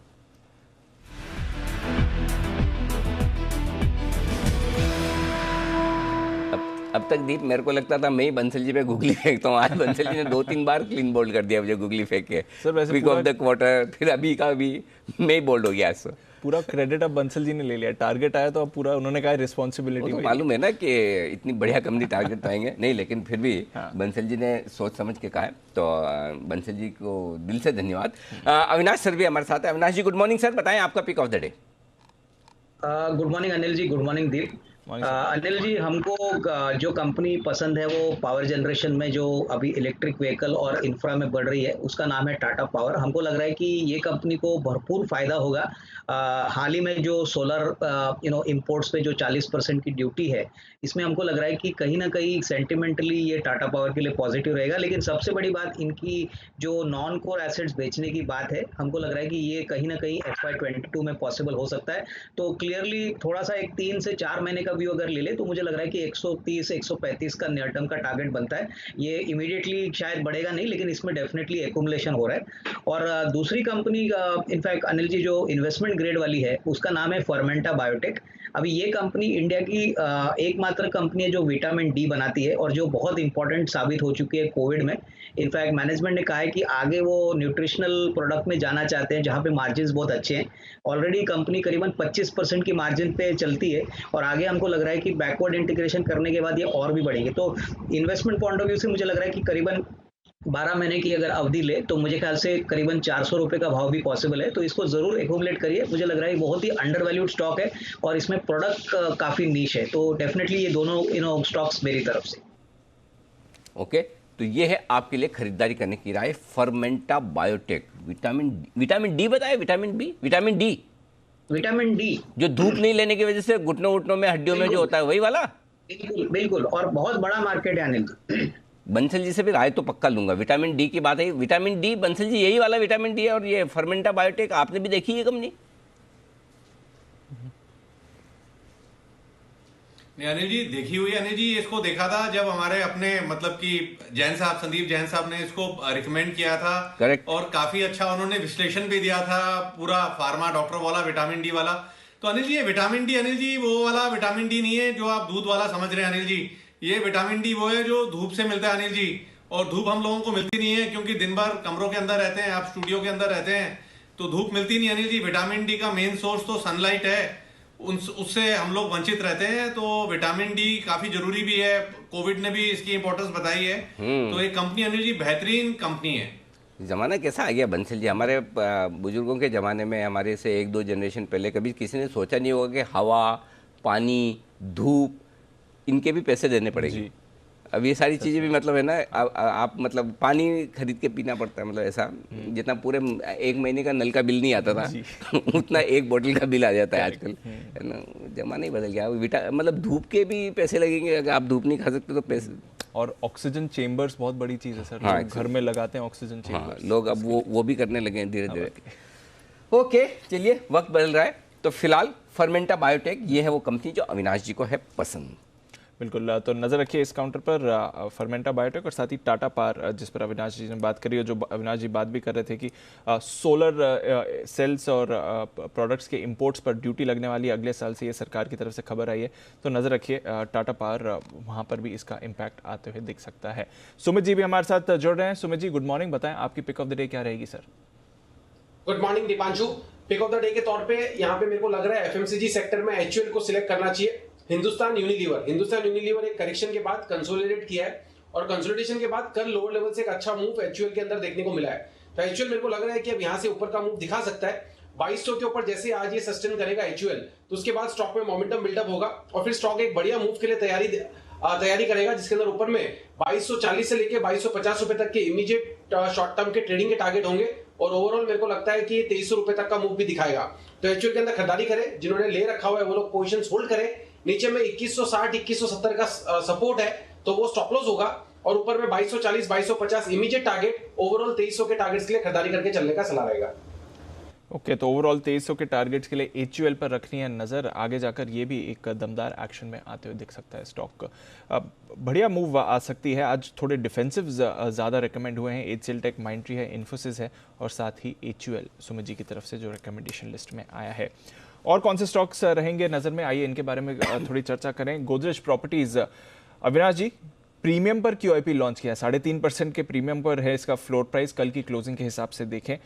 अब तक दीप मेरे को लगता था मैं ही बंसल जी पे गुगली फेंकता हूँ। आज बंसल जी ने 2-3 बार क्लीन बोल्ड कर दिया मुझे गुगली फेंक के। पिक ऑफ द क्वार्टर, फिर अभी का भी मैं ही बोल्ड हो गया। आज पूरा क्रेडिट अब बंसल जी ने ले लिया। टारगेट आया तो अब पूरा उन्होंने कहा रिस्पॉन्सिबिलिटी। तो मालूम है ना कि इतनी बढ़िया कंपनी टारगेट पाएंगे नहीं, लेकिन फिर भी बंसल जी ने सोच समझ के कहा है, तो बंसल जी को दिल से धन्यवाद। अविनाश सर भी हमारे साथ है। Avinash ji good morning sir, बताएं आपका pick of the day. Good morning Anil ji, good morning Deep. Anil ji हमको जो कंपनी पसंद है वो पावर जनरेशन में जो अभी इलेक्ट्रिक व्हीकल और इंफ्रा में बढ़ रही है, उसका नाम है टाटा पावर। हमको लग रहा है कि ये कंपनी को भरपूर फायदा होगा। हाल ही में जो सोलर इंपोर्ट्स पे जो 40% की ड्यूटी है, इसमें हमको लग रहा है कि कहीं ना कहीं सेंटिमेंटली ये टाटा पावर के लिए पॉजिटिव रहेगा। लेकिन सबसे बड़ी बात इनकी जो नॉन कोर एसेट्स बेचने की बात है, हमको लग रहा है कि ये कहीं ना कहीं FY22 में पॉसिबल हो सकता है। तो क्लियरली थोड़ा सा एक 3 से 4 महीने का व्यू अगर ले ले तो मुझे लग रहा है कि 130-135 का नियर टर्म का टारगेट बनता है। ये इमीडिएटली शायद बढ़ेगा नहीं, लेकिन इसमें डेफिनेटली एक्यूमुलेशन हो रहा है। और दूसरी कंपनी इनफैक्ट अनिल जी जो इन्वेस्टमेंट ग्रेड वाली है, उसका नाम है फर्मेंटा बायोटेक। अभी ये कंपनी इंडिया की एकमात्र कंपनी है जो विटामिन डी बनाती है, और जो बहुत इंपॉर्टेंट साबित हो चुकी है कोविड में। इनफैक्ट मैनेजमेंट ने कहा है कि आगे वो न्यूट्रिशनल प्रोडक्ट में जाना चाहते हैं जहां पे मार्जिन बहुत अच्छे हैं। ऑलरेडी कंपनी करीबन 25% की मार्जिन पे चलती है, और आगे हमको लग रहा है कि बैकवर्ड इंटीग्रेशन करने के बाद ये और भी बढ़ेंगे। तो इन्वेस्टमेंट पॉइंट ऑफ व्यू से मुझे लग रहा है कि करीबन 12 महीने की अगर अवधि ले तो मुझे ख्याल से करीबन 400 रुपए का भाव भी पॉसिबल है। तो इसको जरूर एक्यूमुलेट करिए। मुझे लग रहा है बहुत ही अंडर वैल्यूड स्टॉक है, और इसमें प्रोडक्ट काफी नीश है। तो डेफिनेटली ये दोनों स्टॉक्स मेरी तरफ से। ओके, तो ये है आपके लिए खरीदारी करने की राय, फर्मेंटा बायोटेक। विटामिन डी बताया, विटामिन डी जो धूप नहीं लेने की वजह से घुटनों उठनों में हड्डियों में जो होता है, वही वाला। बिल्कुल, और बहुत बड़ा मार्केट है अनिल जी। बंसल जी से भी राय तो पक्का लूंगा। विटामिन डी की बात है, विटामिन डी बंसल जी यही वाला विटामिन डी है। और ये फर्मेंटा बायोटेक आपने भी देखी है कंपनी? अनिल जी देखी हुई अनिल जी, इसको देखा था जब हमारे अपने मतलब कि संदीप जैन साहब ने इसको रिकमेंड किया था। करेक्ट। और काफी अच्छा उन्होंने विश्लेषण भी दिया था, पूरा फार्मा डॉक्टर वाला विटामिन डी वाला। तो अनिल जी, ये विटामिन डी, अनिल जी वो वाला विटामिन डी नहीं है जो आप दूध वाला समझ रहे हैं अनिल जी। ये विटामिन डी वो है जो धूप से मिलता है अनिल जी, और धूप हम लोगों को मिलती नहीं है क्योंकि दिन भर कमरों के अंदर रहते हैं, आप स्टूडियो के अंदर रहते हैं, तो धूप मिलती नहीं अनिल जी। विटामिन डी का मेन सोर्स तो सनलाइट है, उससे हम लोग वंचित रहते हैं, तो विटामिन डी काफी जरूरी भी है। कोविड ने भी इसकी इंपॉर्टेंस बताई है। तो ये कंपनी अनिल जी बेहतरीन कंपनी है। ज़माना कैसा आ गया बंसल जी, हमारे बुजुर्गों के ज़माने में, हमारे से 1-2 जनरेशन पहले कभी किसी ने सोचा नहीं होगा कि हवा, पानी, धूप, इनके भी पैसे देने पड़ेंगे। अब ये सारी चीज़ें भी मतलब है ना, आप मतलब पानी खरीद के पीना पड़ता है, मतलब ऐसा जितना पूरे 1 महीने का नल का बिल नहीं आता था उतना 1 बोतल का बिल आ जाता है आजकल, है ना। ज़माना ही बदल गया। मतलब धूप के भी पैसे लगेंगे, अगर आप धूप नहीं खा सकते तो पैसे। और ऑक्सीजन चेम्बर्स बहुत बड़ी चीज़ है सर। हाँ, घर में लगाते हैं ऑक्सीजन चेम्बर्स। लोग अब वो भी करने लगे हैं धीरे धीरे। ओके, चलिए, वक्त बदल रहा है, तो फिलहाल फर्मेंटा बायोटेक ये है वो कंपनी जो अविनाश जी को है पसंद। बिल्कुल, तो नज़र रखिए इस काउंटर पर फर्मेंटा बायोटेक और साथ ही टाटा पावर, जिस पर अविनाश जी ने बात करी और जो अविनाश जी बात भी कर रहे थे कि सोलर सेल्स और प्रोडक्ट्स के इंपोर्ट्स पर ड्यूटी लगने वाली अगले साल से, ये सरकार की तरफ से खबर आई है। तो नज़र रखिए टाटा पावर, वहाँ पर भी इसका इम्पैक्ट आते हुए दिख सकता है। सुमित जी भी हमारे साथ जुड़ रहे हैं। सुमित जी, गुड मॉर्निंग, बताएं आपकी पिक ऑफ द डे क्या रहेगी sir? Good morning Deepanshu. Pick of the day के तौर पे यहाँ पे मेरे को लग रहा है एफएमसीजी सेक्टर में एचयूएल को सिलेक्ट करना चाहिए। हिंदुस्तान यूनिलीवर एक करेक्शन के बाद कंसोलिडेट किया है, और कंसोलिडेशन के बाद कल लोअर लेवल से एक अच्छा मूव एचयूएल के अंदर देखने को मिला है। तो एचयूएल मेरे को लग रहा है कि अब यहाँ से ऊपर का मूव दिखा सकता है। 2200 के ऊपर जैसे आज ये सस्टेन करेगा एचयूएल, तो उसके बाद स्टॉक में मोमेंटम बिल्डअप होगा और फिर स्टॉक एक बढ़िया मूव के लिए तैयारी करेगा, जिसके अंदर ऊपर में 2240 से लेके 2250 रुपए तक के इमीडिएट शॉर्ट टर्म के ट्रेडिंग के टारगेट होंगे, और ओवरऑल मेरे को लगता है कि 2300 रुपए तक का मूव भी दिखाएगा। तो एचयूएल के अंदर खरीदारी करें, जिन्होंने ले रखा हुआ है वो लोग पोजीशंस होल्ड करें। नीचे में 2160 2170 का सपोर्ट है, तो वो स्टॉप लॉस होगा, और ऊपर में 2240 2250 इमीडिएट टारगेट, ओवरऑल 2300 के टारगेट्स के लिए खरीदारी करके चलने का सलाह रहेगा। ओके, तो ओवरऑल 2300 के टारगेट्स के लिए एचयूएल पर रखनी है नज़र। आगे जाकर ये भी एक दमदार एक्शन में आते हुए दिख सकता है स्टॉक। बढ़िया मूव आ सकती है। आज थोड़े डिफेंसिव ज़्यादा रिकमेंड हुए हैं। एचसीएल टेक, माइंट्री है, इन्फोसिस है, और साथ ही एचयूएल सुमित जी की तरफ से जो रिकमेंडेशन लिस्ट में आया है। और कौन से स्टॉक्स रहेंगे नज़र में, आइए इनके बारे में थोड़ी चर्चा करें। गोदरेज प्रॉपर्टीज़, अविनाश जी, प्रीमियम पर क्यूआईपी लॉन्च किया है, 3.5% के प्रीमियम पर है इसका फ्लोर प्राइस। कल की क्लोजिंग के हिसाब से देखें,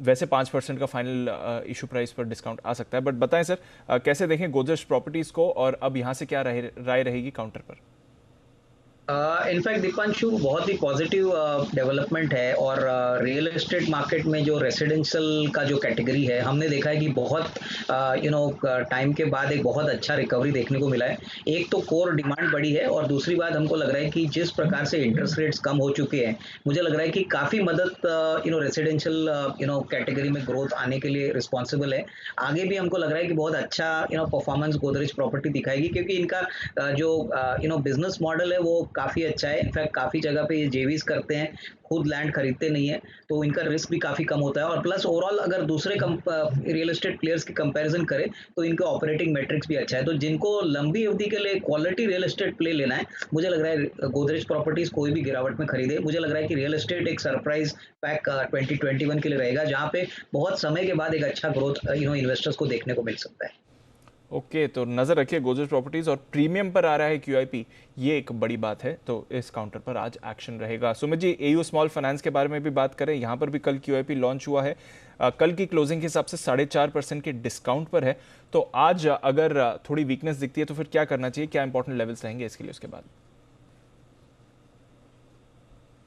वैसे 5% का फाइनल इशू प्राइस पर डिस्काउंट आ सकता है, बट बताएं सर, कैसे देखें गोदरेज प्रॉपर्टीज़ को, और अब यहाँ से क्या राय रहेगी काउंटर पर? इनफैक्ट दीपांशु, बहुत ही पॉजिटिव डेवलपमेंट है, और रियल एस्टेट मार्केट में जो रेसिडेंशियल का जो कैटेगरी है, हमने देखा है कि बहुत टाइम के बाद एक बहुत अच्छा रिकवरी देखने को मिला है। एक तो कोर डिमांड बढ़ी है, और दूसरी बात हमको लग रहा है कि जिस प्रकार से इंटरेस्ट रेट्स कम हो चुके हैं, मुझे लग रहा है कि काफ़ी मदद रेसिडेंशियल कैटेगरी में ग्रोथ आने के लिए रिस्पॉन्सिबल है। आगे भी हमको लग रहा है कि बहुत अच्छा परफॉर्मेंस गोदरेज प्रॉपर्टी दिखाएगी, क्योंकि इनका जो बिजनेस मॉडल है वो काफ़ी अच्छा है। इनफैक्ट काफ़ी जगह पे ये जेवीज करते हैं, खुद लैंड खरीदते नहीं है, तो इनका रिस्क भी काफ़ी कम होता है। और प्लस ओवरऑल अगर दूसरे रियल एस्टेट प्लेयर्स की कंपैरिजन करें तो इनका ऑपरेटिंग मैट्रिक्स भी अच्छा है। तो जिनको लंबी अवधि के लिए क्वालिटी रियल एस्टेट प्ले लेना है, मुझे लग रहा है गोदरेज प्रॉपर्टीज कोई भी गिरावट में खरीदे। मुझे लग रहा है कि रियल एस्टेट एक सरप्राइज पैक 2021 के लिए रहेगा, जहाँ पे बहुत समय के बाद एक अच्छा ग्रोथ इन्वेस्टर्स को देखने को मिल सकता है। ओके, तो नज़र रखिए गोदरेज प्रॉपर्टीज़, और प्रीमियम पर आ रहा है क्यूआईपी, ये एक बड़ी बात है, तो इस काउंटर पर आज एक्शन रहेगा। Sumit ji, AU small finance के बारे में भी बात करें, यहाँ पर भी कल क्यूआईपी लॉन्च हुआ है। कल की क्लोजिंग के हिसाब से 4.5% के डिस्काउंट पर है, तो आज अगर थोड़ी वीकनेस दिखती है तो फिर क्या करना चाहिए, क्या इंपॉर्टेंट लेवल्स रहेंगे इसके लिए उसके बाद?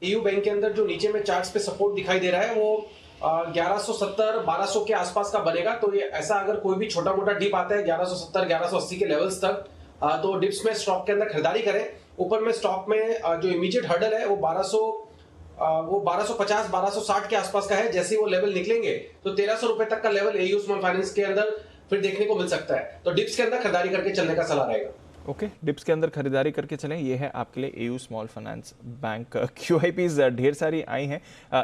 एयू बैंक के अंदर जो नीचे में चार्ट्स पे सपोर्ट दिखाई दे रहा है वो 1170 1200 के आसपास का बनेगा। तो ये ऐसा अगर कोई भी छोटा मोटा डिप आता है 1170 1180 के लेवल्स तक, तो डिप्स में स्टॉक के अंदर खरीदारी करें। ऊपर में स्टॉक में जो इमीडिएट हर्डल है वो 1250 1260 के आसपास का है। जैसे ही वो लेवल निकलेंगे तो 1300 रुपए तक का लेवल एयू स्मॉल फाइनेंस के अंदर फिर देखने को मिल सकता है। तो डिप्स के अंदर खरीदारी करके चलने का सलाह रहेगा। ओके, डिप्स के अंदर खरीदारी करके चलें, ये है आपके लिए एयू स्मॉल फाइनेंस बैंक। क्यूआईपीज ढेर सारी आई हैं।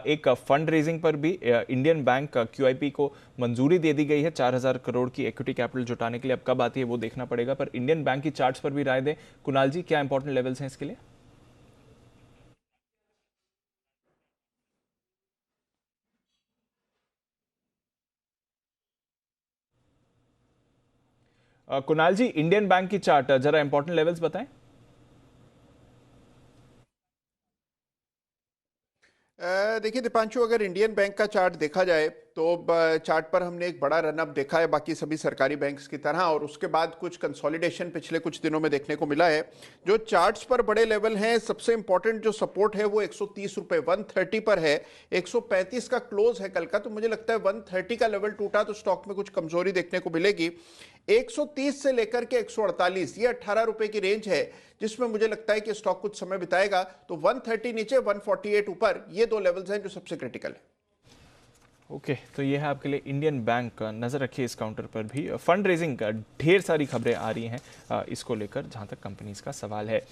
एक फंड रेजिंग पर भी इंडियन बैंक क्यूआईपी को मंजूरी दे दी गई है 4000 करोड़ की इक्विटी कैपिटल जुटाने के लिए। अब कब आती है वो देखना पड़ेगा, पर इंडियन बैंक की चार्ट्स पर भी राय दें। कुणाल जी, क्या इंपॉर्टेंट लेवल्स हैं इसके लिए? कुणाल जी, इंडियन बैंक की चार्ट जरा इंपॉर्टेंट लेवल्स बताएं। देखिए दीपांशु, अगर इंडियन बैंक का चार्ट देखा जाए तो चार्ट पर हमने एक बड़ा रन अप देखा है बाकी सभी सरकारी बैंक्स की तरह, और उसके बाद कुछ कंसोलिडेशन पिछले कुछ दिनों में देखने को मिला है। जो चार्ट्स पर बड़े लेवल हैं, सबसे इंपॉर्टेंट जो सपोर्ट है वो 130 रुपए 130 पर है। 135 का क्लोज है कल का, तो मुझे लगता है 130 का लेवल टूटा तो स्टॉक में कुछ कमजोरी देखने को मिलेगी। 130 से लेकर के 148, ये 18 रुपए की रेंज है जिसमें मुझे लगता है कि स्टॉक कुछ समय बिताएगा। तो 130 नीचे 148 ऊपर, ये दो लेवल्स हैं जो सबसे क्रिटिकल है। ओके, तो ये है आपके लिए इंडियन बैंक। नज़र रखिए इस काउंटर पर भी। फंड रेजिंग का ढेर सारी खबरें आ रही हैं इसको लेकर, जहां तक कंपनीज का सवाल है।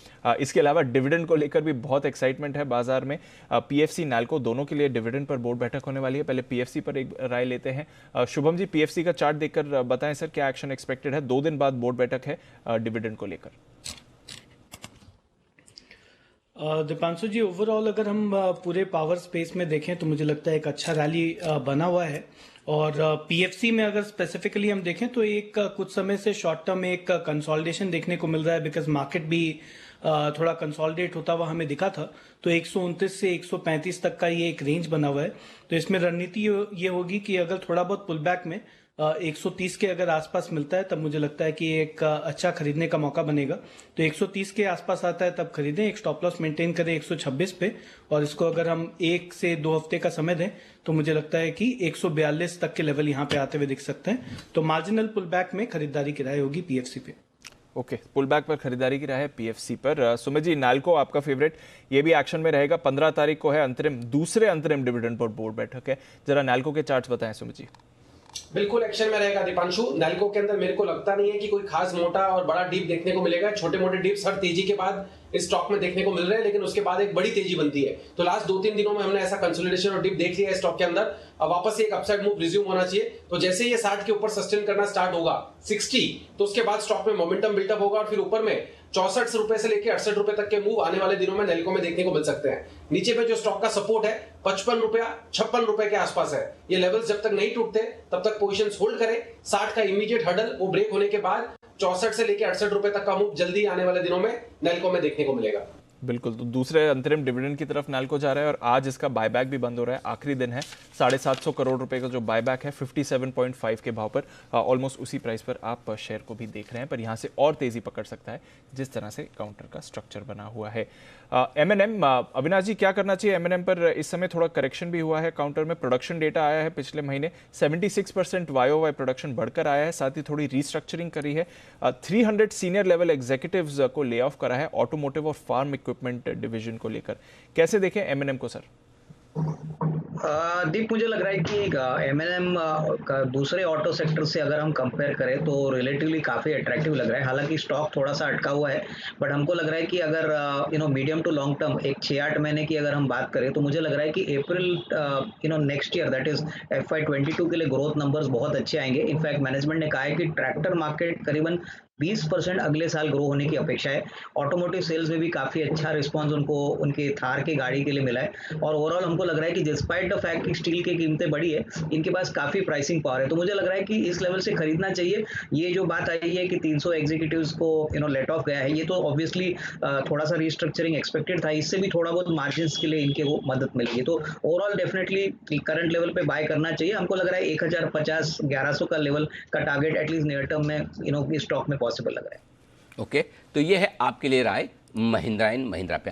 इसके अलावा डिविडेंड को लेकर भी बहुत एक्साइटमेंट है बाजार में। पीएफसी नैल्को दोनों के लिए डिविडेंड पर बोर्ड बैठक होने वाली है। पहले पीएफसी पर एक राय लेते हैं। शुभम जी, पीएफसी का चार्ट देखकर बताएं सर, क्या एक्शन एक्सपेक्टेड है? 2 दिन बाद बोर्ड बैठक है डिविडेंड को लेकर। दीपांशु जी, ओवरऑल अगर हम पूरे पावर स्पेस में देखें तो मुझे लगता है एक अच्छा रैली बना हुआ है। और पीएफसी में अगर स्पेसिफिकली हम देखें तो एक कुछ समय से शॉर्ट टर्म एक कंसोलिडेशन देखने को मिल रहा है, बिकॉज मार्केट भी थोड़ा कंसोलिडेट होता हुआ हमें दिखा था। तो 129 से 135 तक का ये एक रेंज बना हुआ है। तो इसमें रणनीति ये होगी कि अगर थोड़ा बहुत पुल बैक में 130 के अगर आसपास मिलता है तब मुझे लगता है कि एक अच्छा खरीदने का मौका बनेगा। तो 130 के आसपास आता है तब खरीदें, एक स्टॉप लॉस मेंटेन करें 126 पे, और इसको अगर हम 1 से 2 हफ्ते का समय दें तो मुझे लगता है कि 142 तक के लेवल यहाँ पे आते हुए दिख सकते हैं। तो मार्जिनल पुल बैक में खरीदारी की राय होगी पीएफसी पे। ओके, पुल बैक पर खरीदारी की राय है पीएफसी पर। सुमित जी, नाल्को आपका फेवरेट, ये भी एक्शन में रहेगा। 15 तारीख को है दूसरे अंतरिम डिविडेंड पर बोर्ड बैठक है। जरा नाल्को के चार्ट्स बताएं सुमित जी। बिल्कुल एक्शन में रहेगा दीपांशु। नैल्को के अंदर मेरे को लगता नहीं है कि कोई खास मोटा और बड़ा डीप देखने को मिलेगा। छोटे मोटे डिप्स हर तेजी के बाद इस स्टॉक में देखने को मिल रहे हैं, लेकिन उसके बाद एक बड़ी तेजी बनती है। तो लास्ट 2-3 दिनों में हमने ऐसा कंसोलिडेशन और डिप देख लिया है स्टॉक के अंदर। अब वापस से एक अपसाइड मूव रिज्यूम होना चाहिए। तो जैसे ये 60 के ऊपर सस्टेन करना स्टार्ट होगा 60, तो उसके बाद स्टॉक में मोमेंटम बिल्टअप होगा और फिर ऊपर में 64 रुपए से लेकर 68 रुपए तक के मूव आने वाले दिनों में नैल्को में देखने को मिल सकते हैं। नीचे पे जो स्टॉक का सपोर्ट है 55 रुपया 56 रुपए के आसपास है। ये लेवल्स जब तक नहीं टूटते तब तक पोजीशंस होल्ड करें। 60 का इमीडिएट हर्डल वो ब्रेक होने के बाद 64 से लेकर 68 रुपए तक का मूव जल्दी आने वाले दिनों में नैल्को में देखने को मिलेगा। बिल्कुल, तो दूसरे अंतरिम डिविडेंड की तरफ नाल्को जा रहा है और आज इसका बायबैक भी बंद हो रहा है। आखिरी दिन है। 750 करोड़ रुपए का जो बायबैक है 57.5 के भाव पर, ऑलमोस्ट उसी प्राइस पर आप शेयर को भी देख रहे हैं, पर यहां से और तेजी पकड़ सकता है जिस तरह से काउंटर का स्ट्रक्चर बना हुआ है। M&M, अविनाश जी, क्या करना चाहिए M&M पर? इस समय थोड़ा करेक्शन भी हुआ है काउंटर में। प्रोडक्शन डेटा आया है पिछले महीने, 76% YOY प्रोडक्शन बढ़कर आया है, साथ ही थोड़ी रीस्ट्रक्चरिंग करी है। 300 सीनियर लेवल एग्जीक्यूटिव्स को ले ऑफ करा है ऑटोमोटिव और फार्म इक्विपमेंट डिवीजन को लेकर। कैसे देखें M&M को सर? दीप, मुझे लग रहा है कि M&M का दूसरे ऑटो सेक्टर से अगर हम कंपेयर करें तो रिलेटिवली काफी अट्रैक्टिव लग रहा है। हालांकि स्टॉक थोड़ा सा अटका हुआ है, बट हमको लग रहा है कि अगर मीडियम टू लॉन्ग टर्म एक 6-8 महीने की अगर हम बात करें तो मुझे लग रहा है कि April next year, that is FY22 के लिए ग्रोथ नंबर्स बहुत अच्छे आएंगे। इनफैक्ट मैनेजमेंट ने कहा है कि ट्रैक्टर मार्केट करीबन 20% अगले साल ग्रो होने की अपेक्षा है। ऑटोमोटिव सेल्स में भी काफी अच्छा रिस्पांस उनको उनके थार की गाड़ी के लिए मिला है। और ओवरऑल हमको लग रहा है कि डिस्पाइट द फैक्ट कि स्टील की कीमतें बढ़ी है, इनके पास काफी प्राइसिंग पावर है। तो मुझे लग रहा है कि इस लेवल से खरीदना चाहिए। ये जो बात आई है कि 300 एग्जीक्यूटिव्स को लेट ऑफ गया है, ये तो ऑब्वियसली थोड़ा सा रिस्ट्रक्चरिंग एक्सपेक्टेड था। इससे भी थोड़ा बहुत मार्जिन के लिए इनके वो मदद मिलेगी। तो ओवरऑल डेफिनेटली करंट लेवल पे बाय करना चाहिए। हमको लग रहा है 1050-1100 का लेवल का टारगेट एटलीस्ट नियर टर्म में इस स्टॉक में पॉसिबल लग रहा है। ओके, तो ये है आपके लिए राय महिंद्रा एंड महिंद्रा पे।